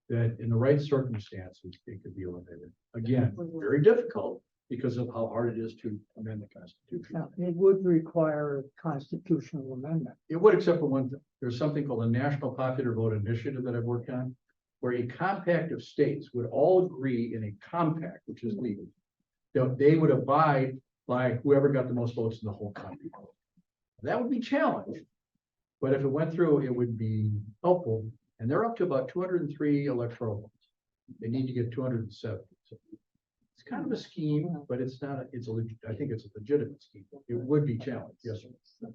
that in the right circumstances, it could be eliminated. Again, very difficult because of how hard it is to amend the Constitution. It would require a constitutional amendment. It would, except for one thing. There's something called a National Popular Vote Initiative that I've worked on, where a compact of states would all agree in a compact, which is legal, that they would abide by whoever got the most votes in the whole country. That would be challenged, but if it went through, it would be helpful. And they're up to about 203 electoral votes. They need to get 270. So it's kind of a scheme, but it's not. I think it's a legitimate scheme. It would be challenged. Yes, sir.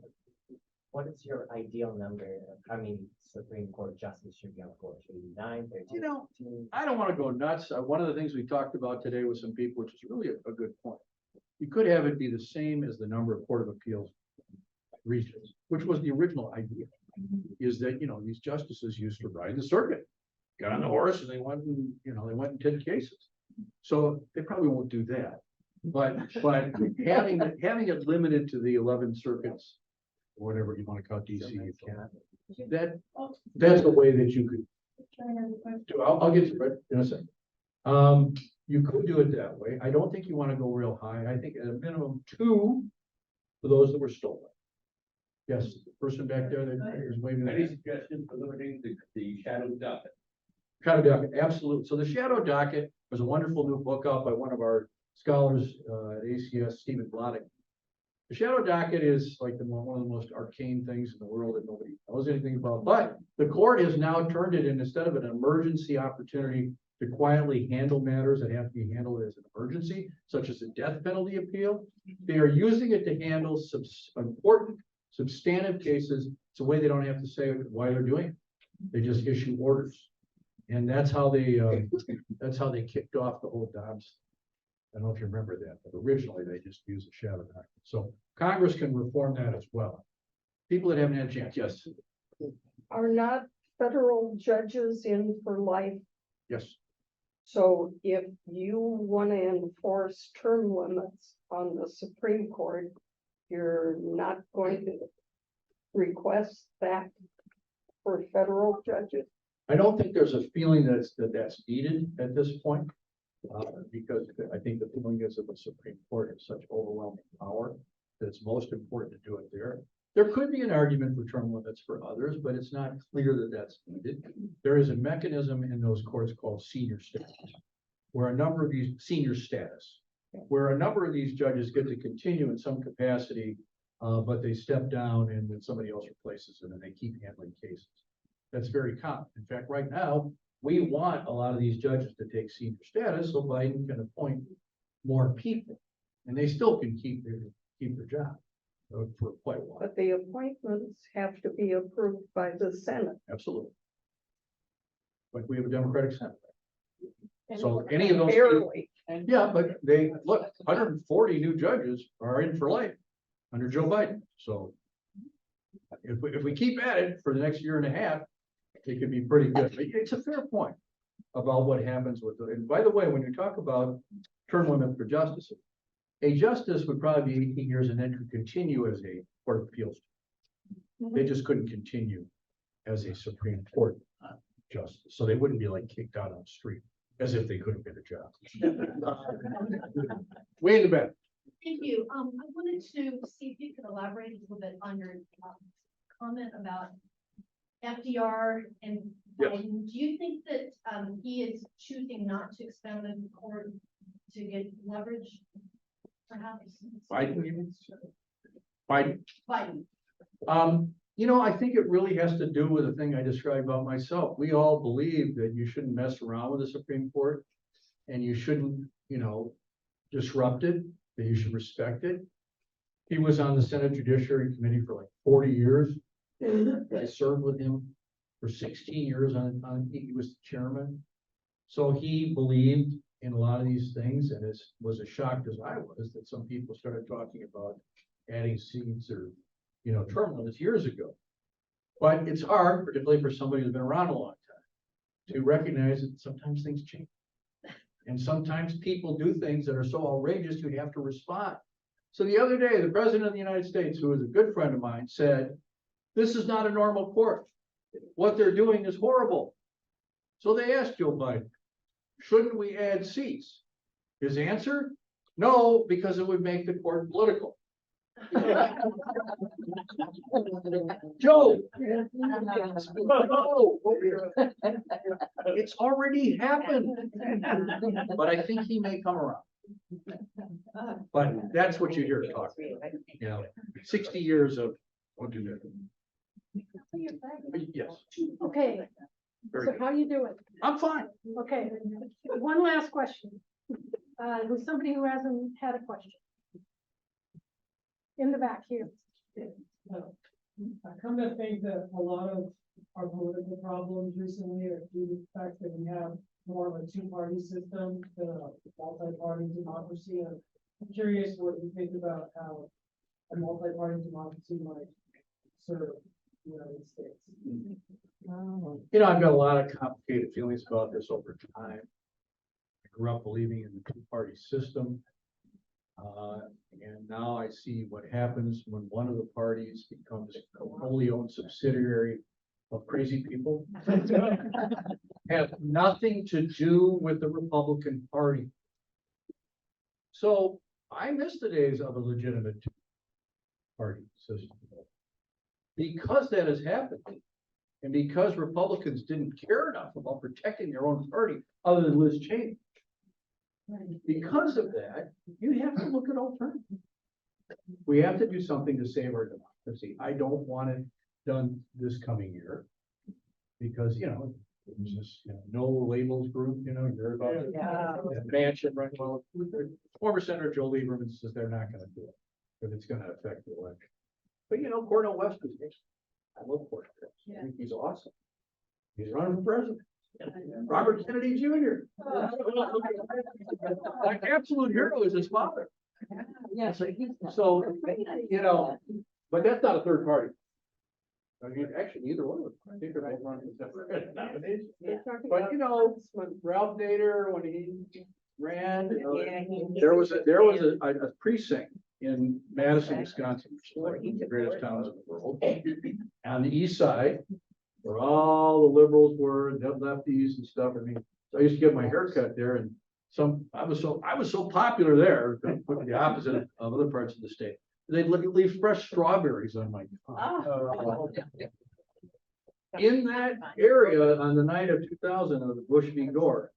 What is your ideal number of how many Supreme Court justices should be on the court? 89, 13? I don't want to go nuts. One of the things we talked about today with some people, which is really a good point. You could have it be the same as the number of Court of Appeals regions, which was the original idea, is that, these justices used to ride the circuit, got on the horse and they went and 10 cases. So they probably won't do that. But having it limited to the 11 circuits, or whatever you want to call DC, you can. That's a way that you could have a question. I'll get to it in a second. You could do it that way. I don't think you want to go real high. I think at a minimum 2 for those that were stolen. Yes, the person back there that is waving. Any suggestions for limiting the shadow docket? Shadow docket, absolutely. So the shadow docket was a wonderful new book out by one of our scholars at ACS, Stephen Blotting. The shadow docket is like one of the most arcane things in the world that nobody knows anything about. But the court has now turned it in, instead of an emergency opportunity to quietly handle matters that have to be handled as an emergency, such as a death penalty appeal, they are using it to handle important substantive cases. It's a way they don't have to say why they're doing it. They just issue orders. And that's how they kicked off the whole Dobbs. I don't know if you remember that, but originally they just used a shadow docket. So Congress can reform that as well. People that haven't had a chance, yes, Are not federal judges in for life? yes. So if you want to enforce term limits on the Supreme Court, you're not going to request that for federal judges? I don't think there's a feeling that's needed at this point. Because I think the feeling is that the Supreme Court has such overwhelming power that it's most important to do it there. There could be an argument for term limits for others, but it's not clear that that's needed. There is a mechanism in those courts called senior status, where a number of these where a number of these judges get to continue in some capacity, but they step down and then somebody else replaces them and they keep handling cases. That's very common. In fact, right now, we want a lot of these judges to take senior status so Biden can appoint more people, and they still can keep their job for quite a while. But the appointments have to be approved by the Senate. Absolutely. But we have a Democratic Senate. So any of those, Barely. yeah, but they, look, 140 new judges are in for life under Joe Biden. So if we keep at it for the next year and a half, it could be pretty good. It's a fair point about what happens with it. And by the way, when you talk about term limit for justices, a justice would probably be 18 years and then could continue as a court of appeals. They just couldn't continue as a Supreme Court justice. So they wouldn't be like kicked out on the street as if they couldn't get a job. Way in the back. Thank you. I wanted to see if you could elaborate a little bit on your comment about FDR and Yes. Biden. Do you think that he is choosing not to expand the court to get leverage, perhaps? Biden, you mean? Biden. Biden. You know, I think it really has to do with the thing I described about myself. We all believe that you shouldn't mess around with the Supreme Court and you shouldn't, disrupt it, that you should respect it. He was on the Senate Judiciary Committee for like 40 years. I served with him for 16 years he was the chairman. So he believed in a lot of these things, and it was as shocked as I was that some people started talking about adding seats or, term limits years ago. But it's hard, particularly for somebody who's been around a long time, to recognize that sometimes things change. And sometimes people do things that are so outrageous you have to respond. So the other day, the President of the United States, who is a good friend of mine, said, "This is not a normal court. What they're doing is horrible." So they asked Joe Biden, "Shouldn't we add seats?" His answer, "No, because it would make the court political." Joe, it's already happened. But I think he may come around. But that's what you hear talk. 60 years of, I'll do that. Yes. Okay, Very so good. how you doing? I'm fine. Okay, one last question. Who's somebody who hasn't had a question? In the back here. I come to think that a lot of our political problems recently are due to the fact that we have more of a two-party system than a multi-party democracy. And I'm curious what you think about how a multi-party democracy might serve the United States. I've got a lot of complicated feelings about this over time. I grew up believing in the two-party system. And now I see what happens when one of the parties becomes a wholly owned subsidiary of crazy people. have nothing to do with the Republican Party. So I miss the days of a legitimate party system. Because that has happened, and because Republicans didn't care enough about protecting their own party other than Liz Cheney. Because of that, you have to look at alternatives. We have to do something to save our democracy. I don't want it done this coming year. Because, there's this, no labels group, you heard about it. And Manchin, right, well, former Senator Joe Lieberman says they're not gonna do it, but it's gonna affect the election. But Cornel West is, I love Cornel West. I think he's awesome. He's running for president. Robert Kennedy Jr. Like absolute hero is his father. Yeah. So, but that's not a third party. I mean, actually, either one of them. I think they're both running for separate nominations. But when Ralph Nader, when he ran, there was a precinct in Madison, Wisconsin, which is like one of the greatest towns in the world. On the east side, where all the liberals were, the lefties and stuff. I mean, so I used to get my hair cut there, and I was so popular there, the opposite of other parts of the state. They'd leave fresh strawberries on my tongue. In that area on the night of 2000 of the Bush v. Gore,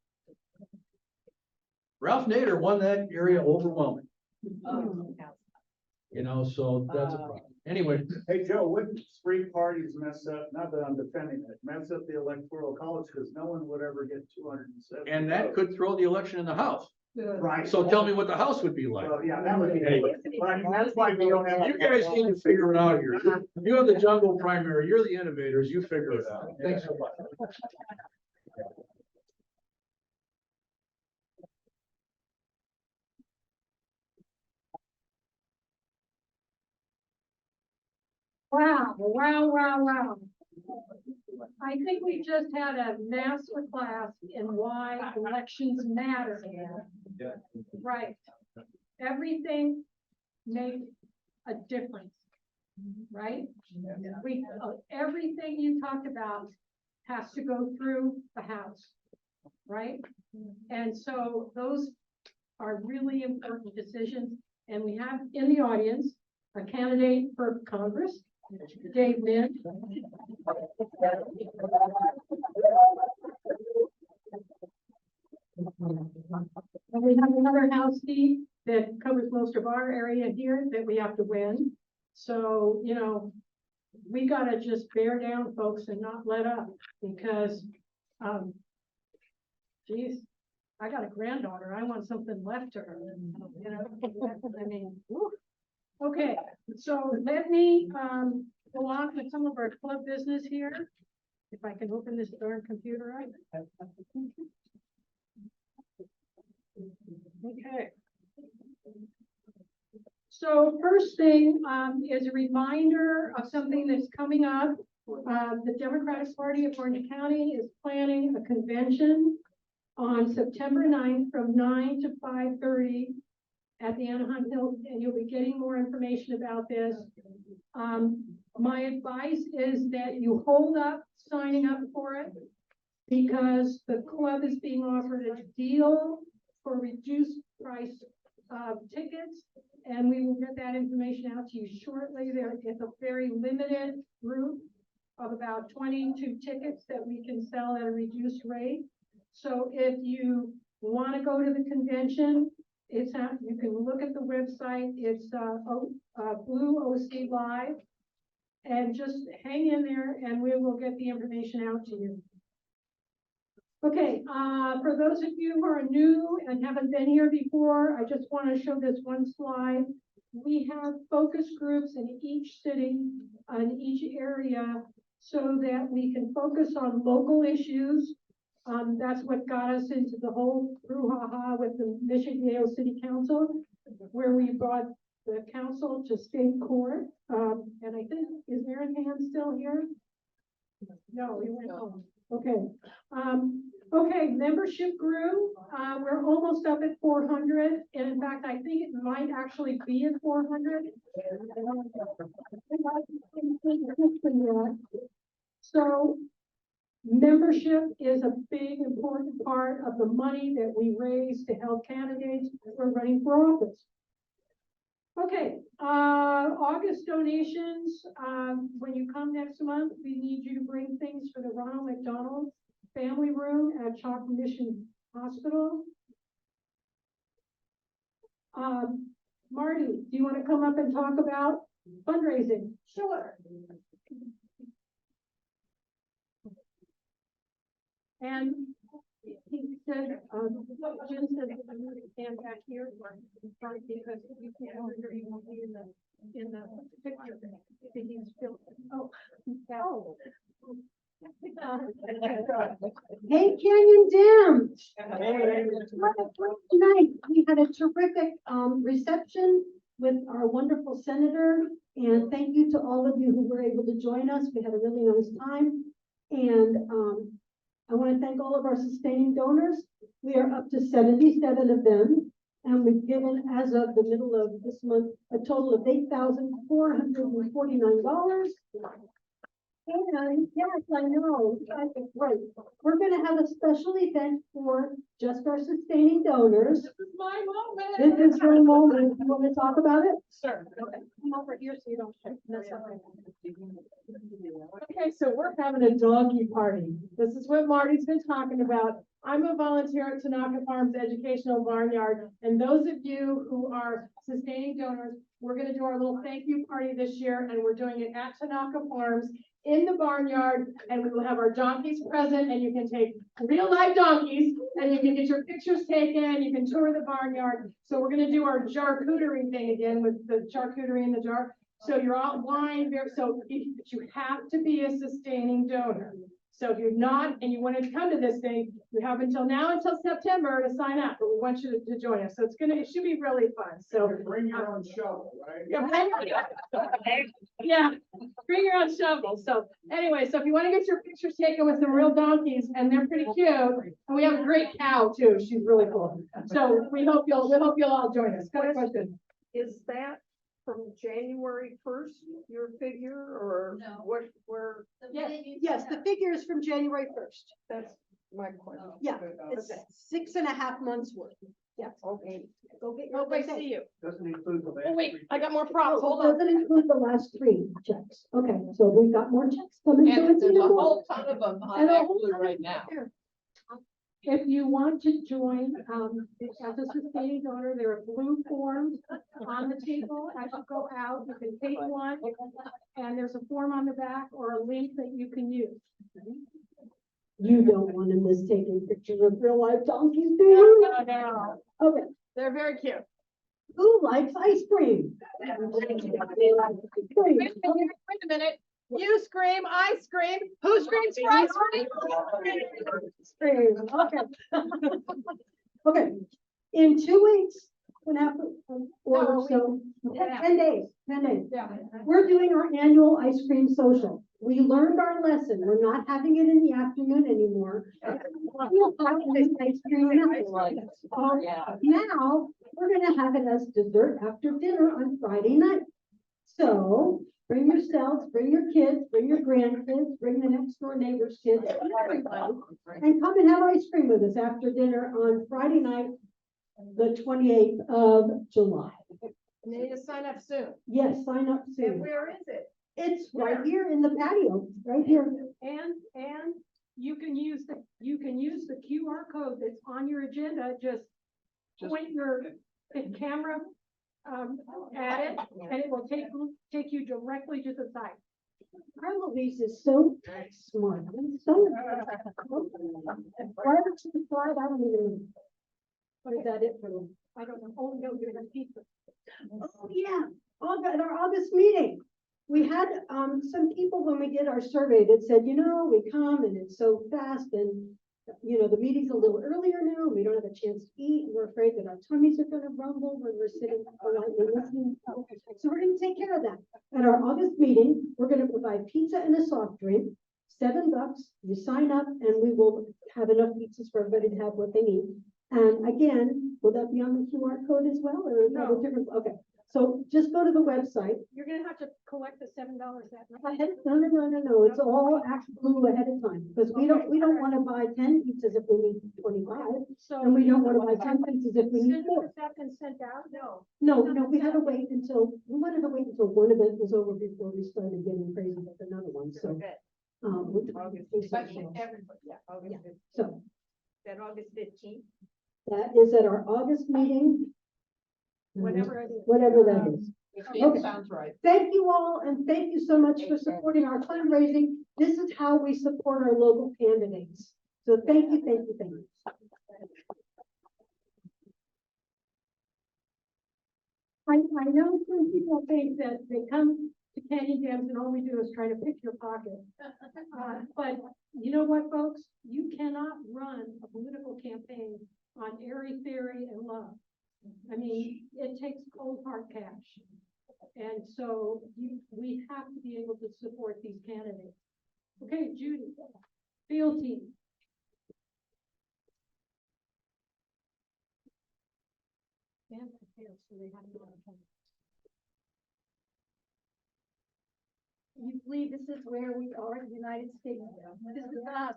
Ralph Nader won that area overwhelming. So that's a problem. Anyway. Hey, Joe, wouldn't three parties mess up, not that I'm defending it, mess up the electoral college, because no one would ever get 270. And that could throw the election in the House. Right. So tell me what the House would be like. Well, yeah, that would be. Anyway. But that's why we don't have. You guys need to figure it out here. You have the jungle primary, you're the innovators, you figure it out. Thanks so much. Wow. I think we just had a master class in why elections matter. Yeah. Right. Everything makes a difference, right? Everything you talked about has to go through the House, right? And so those are really important decisions. And we have in the audience a candidate for Congress, Dave Min. And we have another House seat that covers most of our area here that we have to win. So, we gotta just bear down, folks, and not let up, because, geez, I got a granddaughter. I want something left to her, I mean, whew. Okay, so let me, go on with some of our club business here. If I can open this darn computer right. Okay. So first thing, is a reminder of something that's coming up. The Democratic Party of Orange County is planning a convention on September 9th from 9 to 5:30 at the Anaheim Hilton, and you'll be getting more information about this. My advice is that you hold up signing up for it, because the club is being offered a deal for reduced price tickets, and we will get that information out to you shortly. There is a very limited group of about 22 tickets that we can sell at a reduced rate. So if you want to go to the convention, you can look at the website. It's Blue OC Live, and just hang in there and we will get the information out to you. Okay, for those of you who are new and haven't been here before, I just want to show this one slide. We have focus groups in each city, in each area, so that we can focus on local issues. That's what got us into the whole brouhaha with the Mission Viejo City Council, where we brought the council to state court. And I think, is Aaron Hand still here? No, he went home. Okay. Okay, membership grew. We're almost up at 400. And in fact, I think it might actually be at 400. So Membership is a big, important part of the money that we raise to help candidates who are running for office. Okay, August donations, when you come next month, we need you to bring things for the Ronald McDonald Family Room at Chalk Mission Hospital. Marty, do you want to come up and talk about fundraising? Sure. And he said, Jim said that I need to stand back here in front because you can't, you won't be in the picture. He's still, Hey, Canyon Dems. Tonight, we had a terrific, reception with our wonderful senator. And thank you to all of you who were able to join us. We had a really nice time. And, I want to thank all of our sustaining donors. We are up to 77 of them, and we've given, as of the middle of this month, a total of $8,449. And yes, I know, that's great. We're going to have a special event for just our sustaining donors. This is my moment. This is your moment. You want to talk about it? Sure. Come over here so you don't mess up. Okay, so we're having a donkey party. This is what Marty's been talking about. I'm a volunteer at Tanaka Farms Educational Barnyard, and those of you who are sustaining donors, we're gonna do our little thank you party this year, and we're doing it at Tanaka Farms in the barnyard, and we will have our donkeys present, and you can take real live donkeys, and you can get your pictures taken, you can tour the barnyard. So we're gonna do our charcuterie thing again with the charcuterie in the jar. So you're all wine there, so you have to be a sustaining donor. So if you're not, and you wanted to come to this thing, you have until now, until September to sign up, but we want you to join us. So it should be really fun, so. Bring your own shovel, right? Yeah, bring your own shovel. So anyway, so if you want to get your pictures taken with some real donkeys, and they're pretty cute, and we have a great cow too. She's really cool. So we hope you'll all join us. Got a question? Is that from January 1st, your figure, or No. what, where, Yes, the figure is from January 1st. that's my question. Yeah, it's 6.5 months worth. Yeah. Okay. Go get your. I see you. Doesn't include the. Oh, wait, I got more props. Oh, Hold it on. doesn't include the last 3 checks. Okay, so we've got more checks coming. so it's even more. ton of them And a whole ton of- If you want to join, as a sustaining donor, there are blue forms on the table as you go out. You can take one, and there's a form on the back or a link that you can use. You don't want to miss taking pictures of real life donkeys, do you? No. Okay, They're very cute. who likes ice cream? Wait a minute. You scream, I scream. Who screams for ice cream? Okay. Okay, in 2 weeks, or so, 10 days, 10 days. Yeah. We're doing our annual ice cream social. We learned our lesson. We're not having it in the afternoon anymore. We'll have this ice cream now. Now, we're gonna have it as dessert after dinner on Friday night. So bring yourselves, bring your kids, bring your grandkids, bring the next door neighbor's kids, everybody, and come and have ice cream with us after dinner on Friday night, the 28th of July. You need to sign up soon. Yes, sign up And soon. where is it? It's right here in the patio, right here. And you can use the QR code that's on your agenda, just point your camera at it, and it will take you directly to the site. Our Louise is so smart. I'm so. Prior to the slide, I don't even. What is that it for? I don't know. Oh, no, you're gonna pizza. Oh, yeah. At our August meeting, we had, some people, when we did our survey, that said, we come and it's so fast and, the meeting's a little earlier now. We don't have a chance to eat. We're afraid that our tummies are gonna rumble when we're sitting politely listening. So we're gonna take care of that. At our August meeting, we're gonna provide pizza and a soft drink, $7. You sign up and we will have enough pizzas for everybody to have what they need. And again, will that be on the QR code as well, or is that a different? Okay, So just go to the website. You're gonna have to collect the $7 that night. No, it's all actual ahead of time, because we don't wanna buy 10 pizzas if we need 25, So. and we don't wanna buy 10 pizzas if we need Since 4. has that been sent out? No. No, we had to wait until, we wanted to wait until one event was over before we started getting crazy with another one, so. Good. we- August, we- especially everybody, yeah, August Yeah. 15th. So Is that August 15th? that is at our August meeting. Whatever it is. Whatever that is. Okay. Sounds right. Thank you all, and thank you so much for supporting our fundraising. This is how we support our local candidates. So thank you, thank you, thank you. I know some people think that they come to Canyon Dems and all we do is try to pick your pocket. But you know what, folks? You cannot run a political campaign on airy theory and love. I mean, it takes cold hard cash. And so we have to be able to support these candidates. Okay, Judy, field team. Stand prepared so they have no other. You believe this is where we are, the United States. This is us.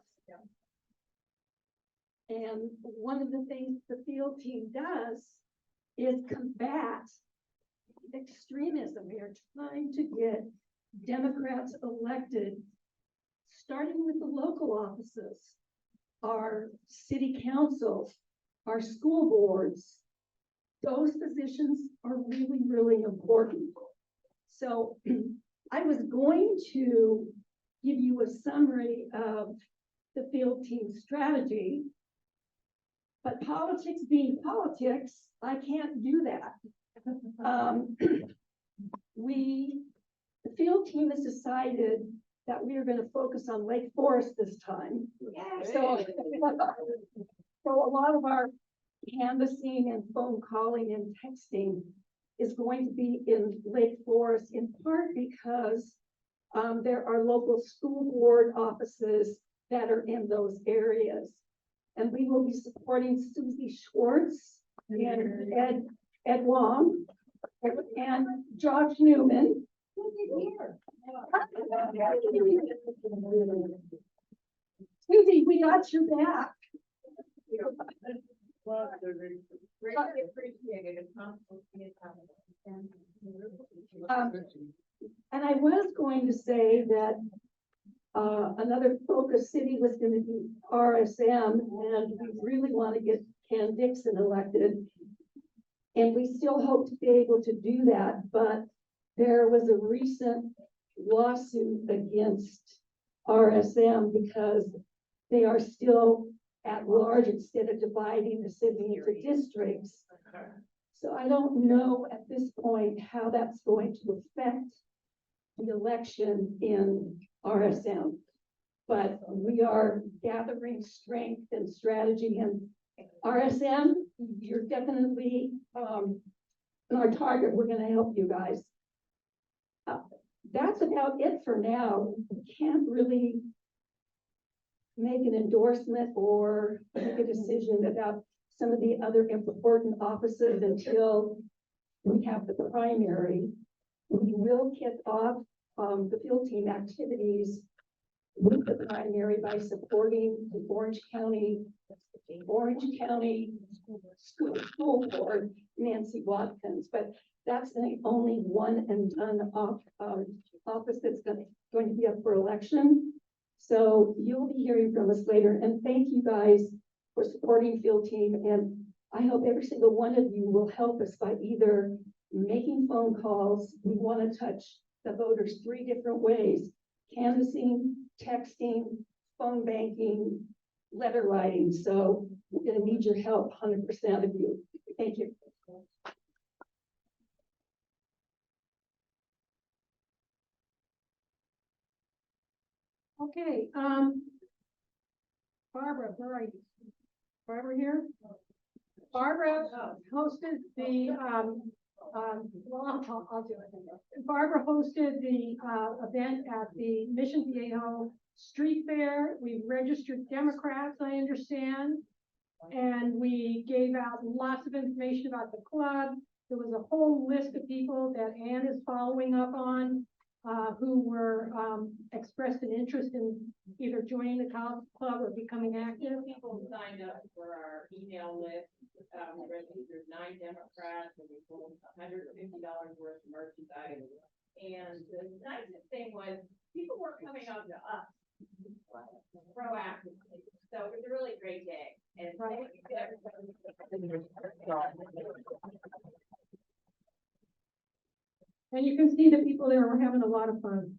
And one of the things the field team does is combat extremism. We are trying to get Democrats elected, starting with the local offices, our city councils, our school boards. Those positions are really, really important. So I was going to give you a summary of the field team strategy, but politics being politics, I can't do that. The field team has decided that we are going to focus on Lake Forest this time. So, so a lot of our canvassing and phone calling and texting is going to be in Lake Forest, in part because there are local school board offices that are in those areas. And we will be supporting Susie Schwartz and Ed Wong and Josh Newman. Susie, we got your back. Greatly appreciated. It's not supposed to be a And I was going to say that another focus city was going to be RSM, and we really want to get Ken Dixon elected. And we still hope to be able to do that, but there was a recent lawsuit against RSM because they are still at large instead of dividing the city into districts. So I don't know at this point how that's going to affect the election in RSM. But we are gathering strength and strategy, and RSM, you're definitely our target. We're going to help you guys. That's about it for now. We can't really make an endorsement or make a decision about some of the other important offices until we have the primary. We will kick off the field team activities with the primary by supporting the Orange County School Board, Nancy Watkins, but that's the only one and done office that's going to be up for election. So you'll be hearing from us later, and thank you guys for supporting field team. And I hope every single one of you will help us by either making phone calls. We want to touch the voters 3 different ways: canvassing, texting, phone banking, letter writing. So we're going to need your help, 100% of you. Thank you. Okay, Barbara, where are you? Barbara here? Barbara hosted the, well, I'll do it. Barbara hosted the event at the Mission Viejo Street Fair. We registered Democrats, I understand, and we gave out lots of information about the club. There was a whole list of people that Ann is following up on, who were, expressed an interest in either joining the club or becoming active. People signed up for our email list. There's 9 Democrats and we sold $150 worth of merchandise. And the nicest thing was people were coming up to us proactively. So it was a really great day. And Right. And you can see the people there were having a lot of fun.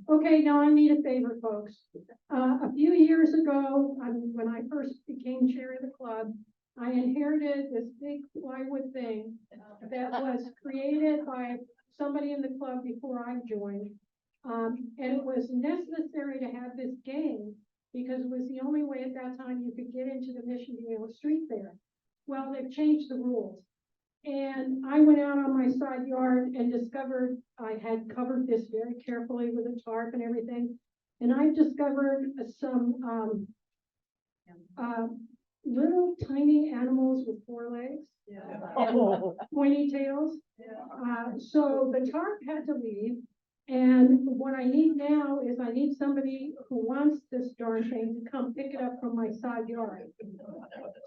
Okay, now I need a favor, folks. A few years ago, when I first became chair of the club, I inherited this big plywood thing that was created by somebody in the club before I joined. And it was necessary to have this game because it was the only way at that time you could get into the Mission Viejo Street Fair. Well, they've changed the rules. And I went out on my side yard and discovered I had covered this very carefully with a tarp and everything. And I discovered some little tiny animals with 4 legs, and pointy tails. So the tarp had to leave. And what I need now is I need somebody who wants this darn thing to come pick it up from my side yard.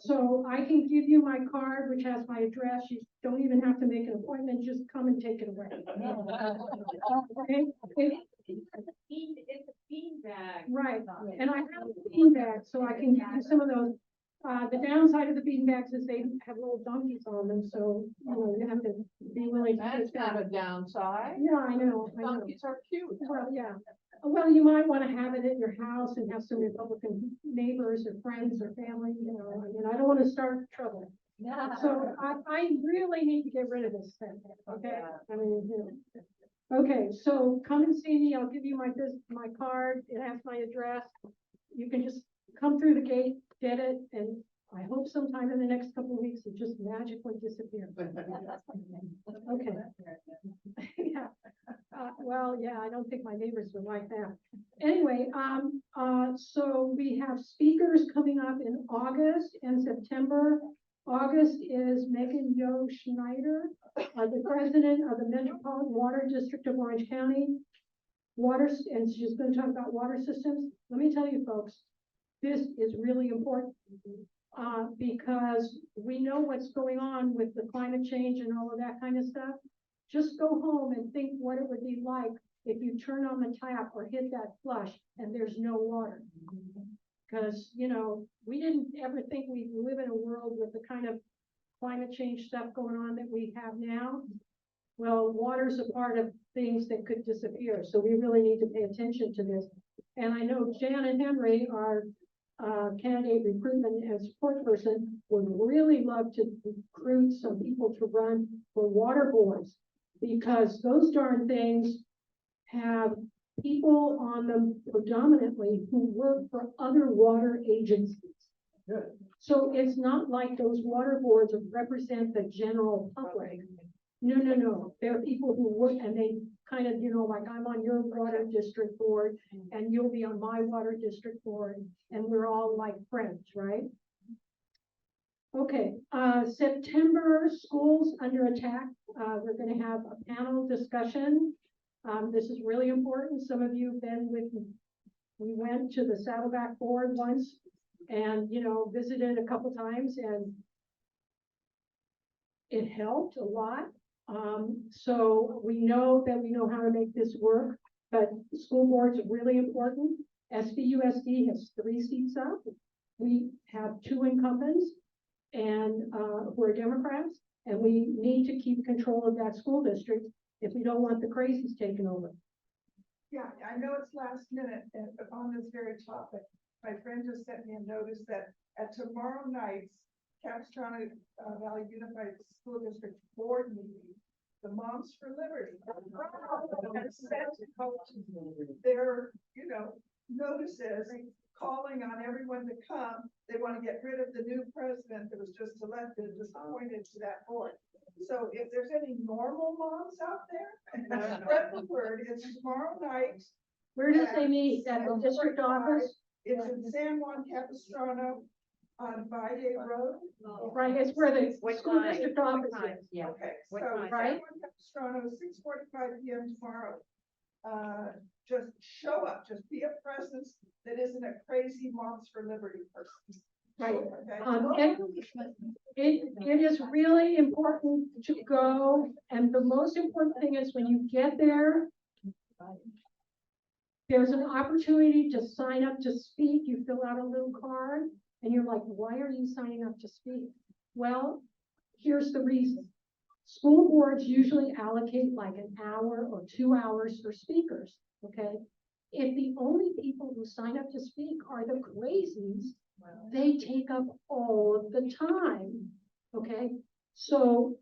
So I can give you my card, which has my address. You don't even have to make an appointment, just come and take it away. Okay? It's a bean bag. Right, and I have a bean bag, so I can give you some of those. The downside of the bean bags is they have little donkeys on them, so, you know, you have to be willing to take that. a downside. Yeah, I know. Donkeys are cute. Well, yeah. Well, you might want to have it at your house and have some Republican neighbors or friends or family, you know, I mean, I don't want to start trouble. So I really need to get rid of this thing, okay? I mean, you know. Okay, so come and see me. I'll give you my card. It has my address. You can just come through the gate, get it, and I hope sometime in the next couple of weeks it just magically disappears. Okay. Yeah. Well, yeah, I don't think my neighbors would like that. Anyway, so we have speakers coming up in August and September. August is Megan Yo Schneider, the president of the Metropolitan Water District of Orange County. And she's going to talk about water systems. Let me tell you, folks, this is really important because we know what's going on with the climate change and all of that kind of stuff. Just go home and think what it would be like if you turn on the tap or hit that flush and there's no water. Because, you know, we didn't ever think we'd live in a world with the kind of climate change stuff going on that we have now. Well, water's a part of things that could disappear, so we really need to pay attention to this. And I know Janet Henry, our candidate recruitment and support person, would really love to recruit some people to run for water boards, because those darn things have people on them predominantly who work for other water agencies. Good. So it's not like those water boards represent the general public. No. There are people who work and they kind of, you know, like I'm on your water district board and you'll be on my water district board and we're all like friends, right? Okay, September, schools under attack. We're going to have a panel discussion. This is really important. Some of you have been with, we went to the Saddleback board once and, you know, visited a couple times and it helped a lot. So we know how to make this work, but school boards are really important. SBUSD has 3 seats up. We have 2 incumbents and who are Democrats, and we need to keep control of that school district if we don't want the crazies taken over. Yeah, I know it's last minute, but on this very topic, my friend just sent me a notice that at tomorrow night's Capistrano Valley Unified School District Board meeting, the Moms for Liberty have sent their, you know, notices calling on everyone to come. They want to get rid of the new president that was just elected, just appointed to that board. So if there's any normal moms out there, spread the word. It's tomorrow night. Where does they meet? At the district office? It's in San Juan Capistrano. on Friday Road. Right, it's where the What school time? district What office time? is. Yeah. Okay, so What time? Right. everyone Capistrano, 6:45 PM tomorrow. Just show up, just be a presence that isn't a crazy monster liberty person. Right. Okay? It is really important to go, and the most important thing is when you get there, there's an opportunity to sign up to speak. You fill out a little card, and you're like, why are you signing up to speak? Well, here's the reason. School boards usually allocate like an hour or 2 hours for speakers, okay? If the only people who sign up to speak are the crazies, they take up all of the time, okay? So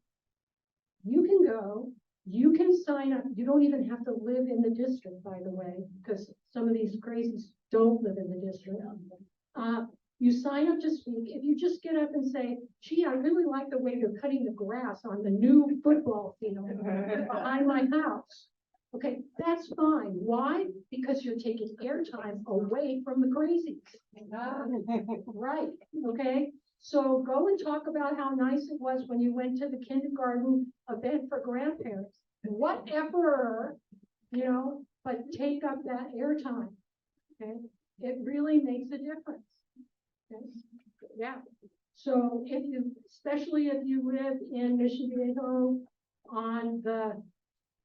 you can go, you can sign up, you don't even have to live in the district, by the way, because some of these crazies don't live in the district. You sign up to speak. If you just get up and say, gee, I really like the way they're cutting the grass on the new football field behind my house. Okay, that's fine. Why? Because you're taking airtime away from the crazies. Right, okay? So go and talk about how nice it was when you went to the kindergarten event for grandparents. Whatever, but take up that airtime, okay? It really makes a difference. Okay? Yeah. So especially if you live in Mission Viejo on the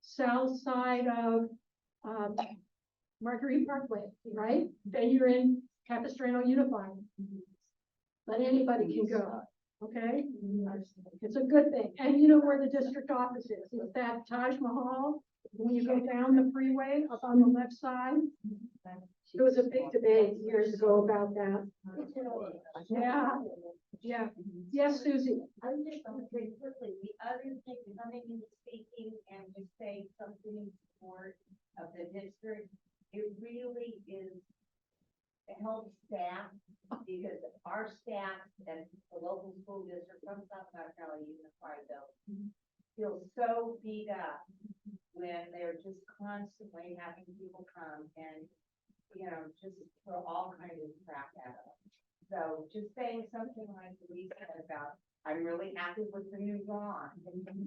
south side of Marguerite Parkway, right? Then you're in Capistrano Unified. But anybody can go, okay? It's a good thing. And you know where the district office is? It's that Taj Mahal. When you go down the freeway up on the left side. There was a big debate years ago about that. Yeah. Yes, Susie. I was just gonna say quickly, the other thing, coming and speaking and just saying something in support of the district, it really is, it helps staff, because our staff at the local school district from South Carolina Unified though, feel so beat up when they're just constantly having people come and, just throw all kinds of crap at them. So just saying something like Louise said about, I'm really happy with the new lawn,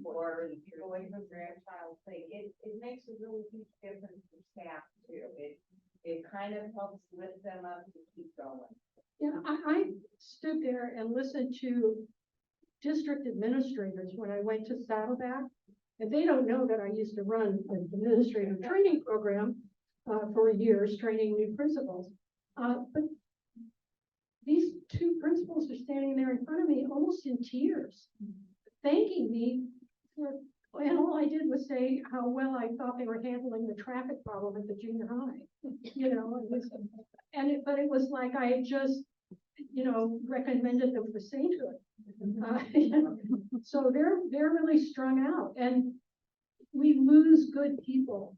or going from grandchild thing, it makes a really huge difference for staff too. It kind of helps lift them up to keep going. Yeah, I stood there and listened to district administrators when I went to Saddleback, and they don't know that I used to run an administrative training program for years, training new principals. But these two principals are standing there in front of me, almost in tears, thanking me and all I did was say how well I thought they were handling the traffic problem at the junior high, but it was like I had just, recommended them for sainthood. So they're really strung out, and we lose good people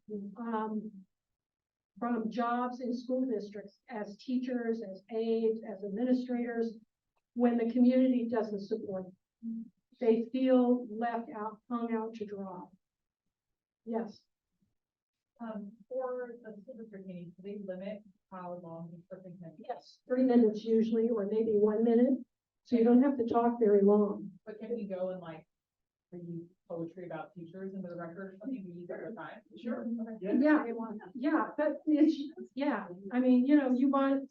from jobs in school districts as teachers, as aides, as administrators, when the community doesn't support them. They feel left out, hung out to dry. Yes. For the school district meetings, do they limit how long each person can? Yes, 3 minutes usually, or maybe 1 minute. So you don't have to talk very long. But can you go and read poetry about teachers into the record or something we use at the time? Sure. Yeah, but I mean, you want,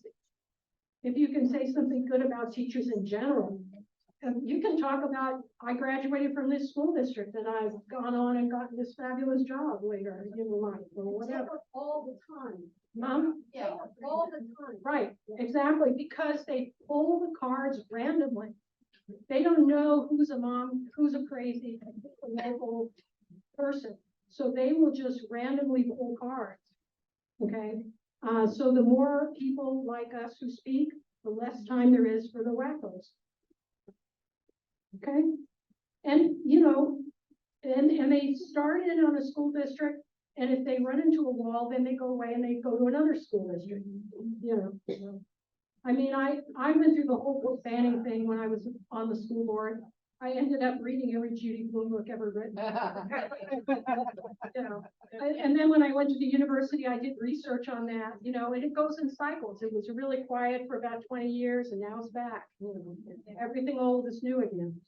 if you can say something good about teachers in general, you can talk about, I graduated from this school district and I've gone on and gotten this fabulous job later in life or whatever. All the time. Yeah, all the time. right, exactly, because they pull the cards randomly. They don't know who's a mom, who's a crazy local person. So they will just randomly pull cards, okay? So the more people like us who speak, the less time there is for the wackos. Okay? And, and they start in on a school district, and if they run into a wall, then they go away and they go to another school district, I mean, I went through the whole book banning thing when I was on the school board. I ended up reading every Judy Blume book ever written. You know, and then when I went to the university, I did research on that, you know, and it goes in cycles. It was really quiet for about 20 years and now it's back. You know, everything old is new again.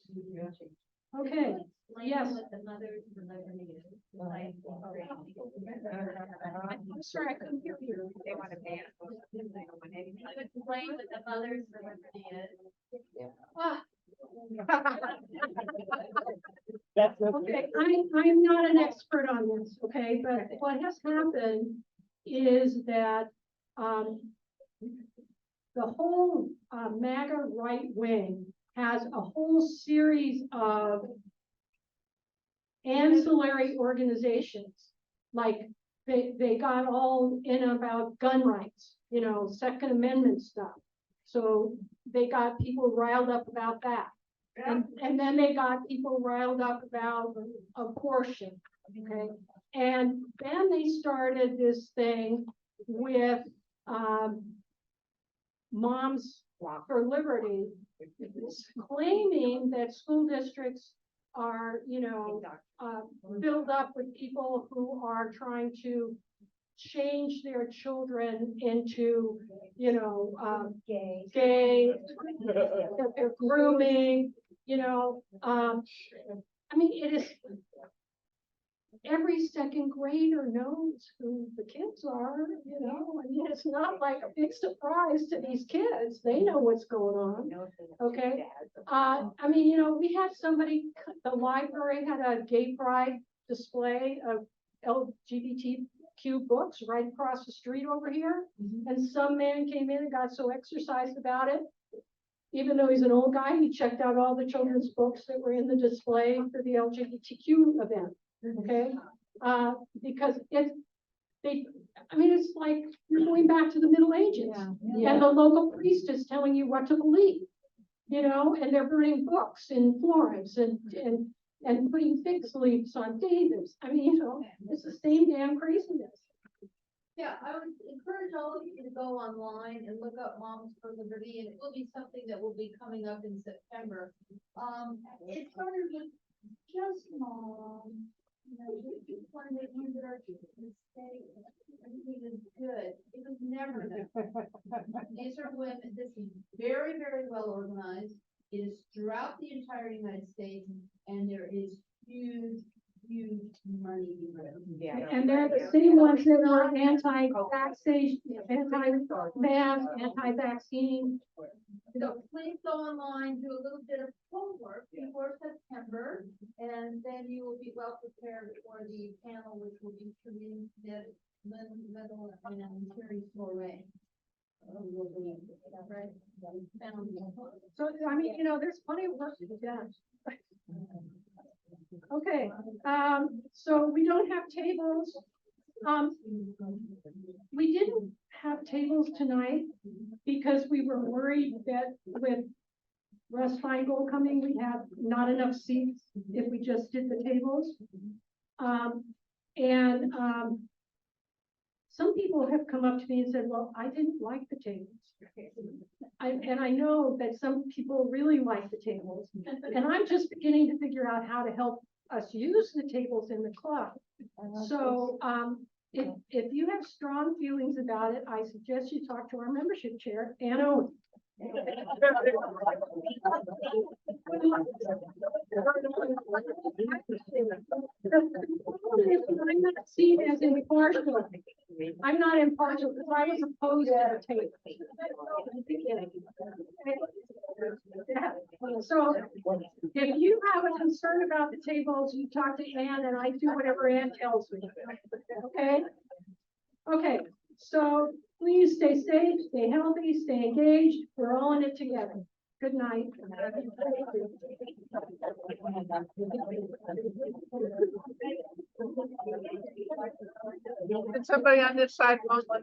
Okay, yes. What the mothers delivery is. Like, I'm sorry, I couldn't hear you. They want to ban. Explain what the mother's delivery is. Ah, That's okay, I'm not an expert on this, okay, but what has happened is that, the whole, MAGA right wing has a whole series of ancillary organizations. Like, they got all in about gun rights, you know, Second Amendment stuff. So they got people riled up about that. And then they got people riled up about abortion, okay? And then they started this thing with, Moms for Liberty, claiming that school districts are, you know, filled up with people who are trying to change their children into, you know, gay, that they're grooming, you know, I mean, it is, every second grader knows who the kids are, you know, I mean, it's not like a big surprise to these kids. They know what's going on, okay? I mean, you know, we had somebody, the library had a gay pride display of LGBTQ books right across the street over here. And some man came in and got so exercised about it. Even though he's an old guy, he checked out all the children's books that were in the display for the LGBTQ event. Okay, because I mean, it's like you're going back to the Middle Ages, and the local priest is telling you what to believe, you know, and they're burning books in Florence and putting fig leaves on Davids. I mean, you know, it's the same damn craziness. Yeah, I would encourage all of you to go online and look up Moms for Liberty, and it will be something that will be coming up in September. It started with just moms. You know, we just want to make sure that our children stay, everything is good. It was never that. These are women, this is very, very well organized. It is throughout the entire United States, and there is huge money behind it. Yeah. And they're the same ones that are anti-vaccination, anti-mask, anti-vaccine. So please go online, do a little bit of homework before September, and then you will be well prepared for the panel, which will be Corinne, Little, and Terry Soray. Right? So, I mean, you know, there's plenty of work to be done. Okay, so we don't have tables. We didn't have tables tonight because we were worried that with Russ Feingold coming, we'd have not enough seats if we just did the tables. Some people have come up to me and said, well, I didn't like the tables. And I know that some people really like the tables. And I'm just beginning to figure out how to help us use the tables in the club. So if you have strong feelings about it, I suggest you talk to our membership chair, Ann Owen. I'm not seen as impartial. I'm not impartial because I was opposed to the tape. So if you have a concern about the tables, you talk to Ann and I do whatever Ann tells me. Okay? Okay, so please stay safe, stay healthy, stay engaged. We're all in it together. Good night. Did somebody on this side want to?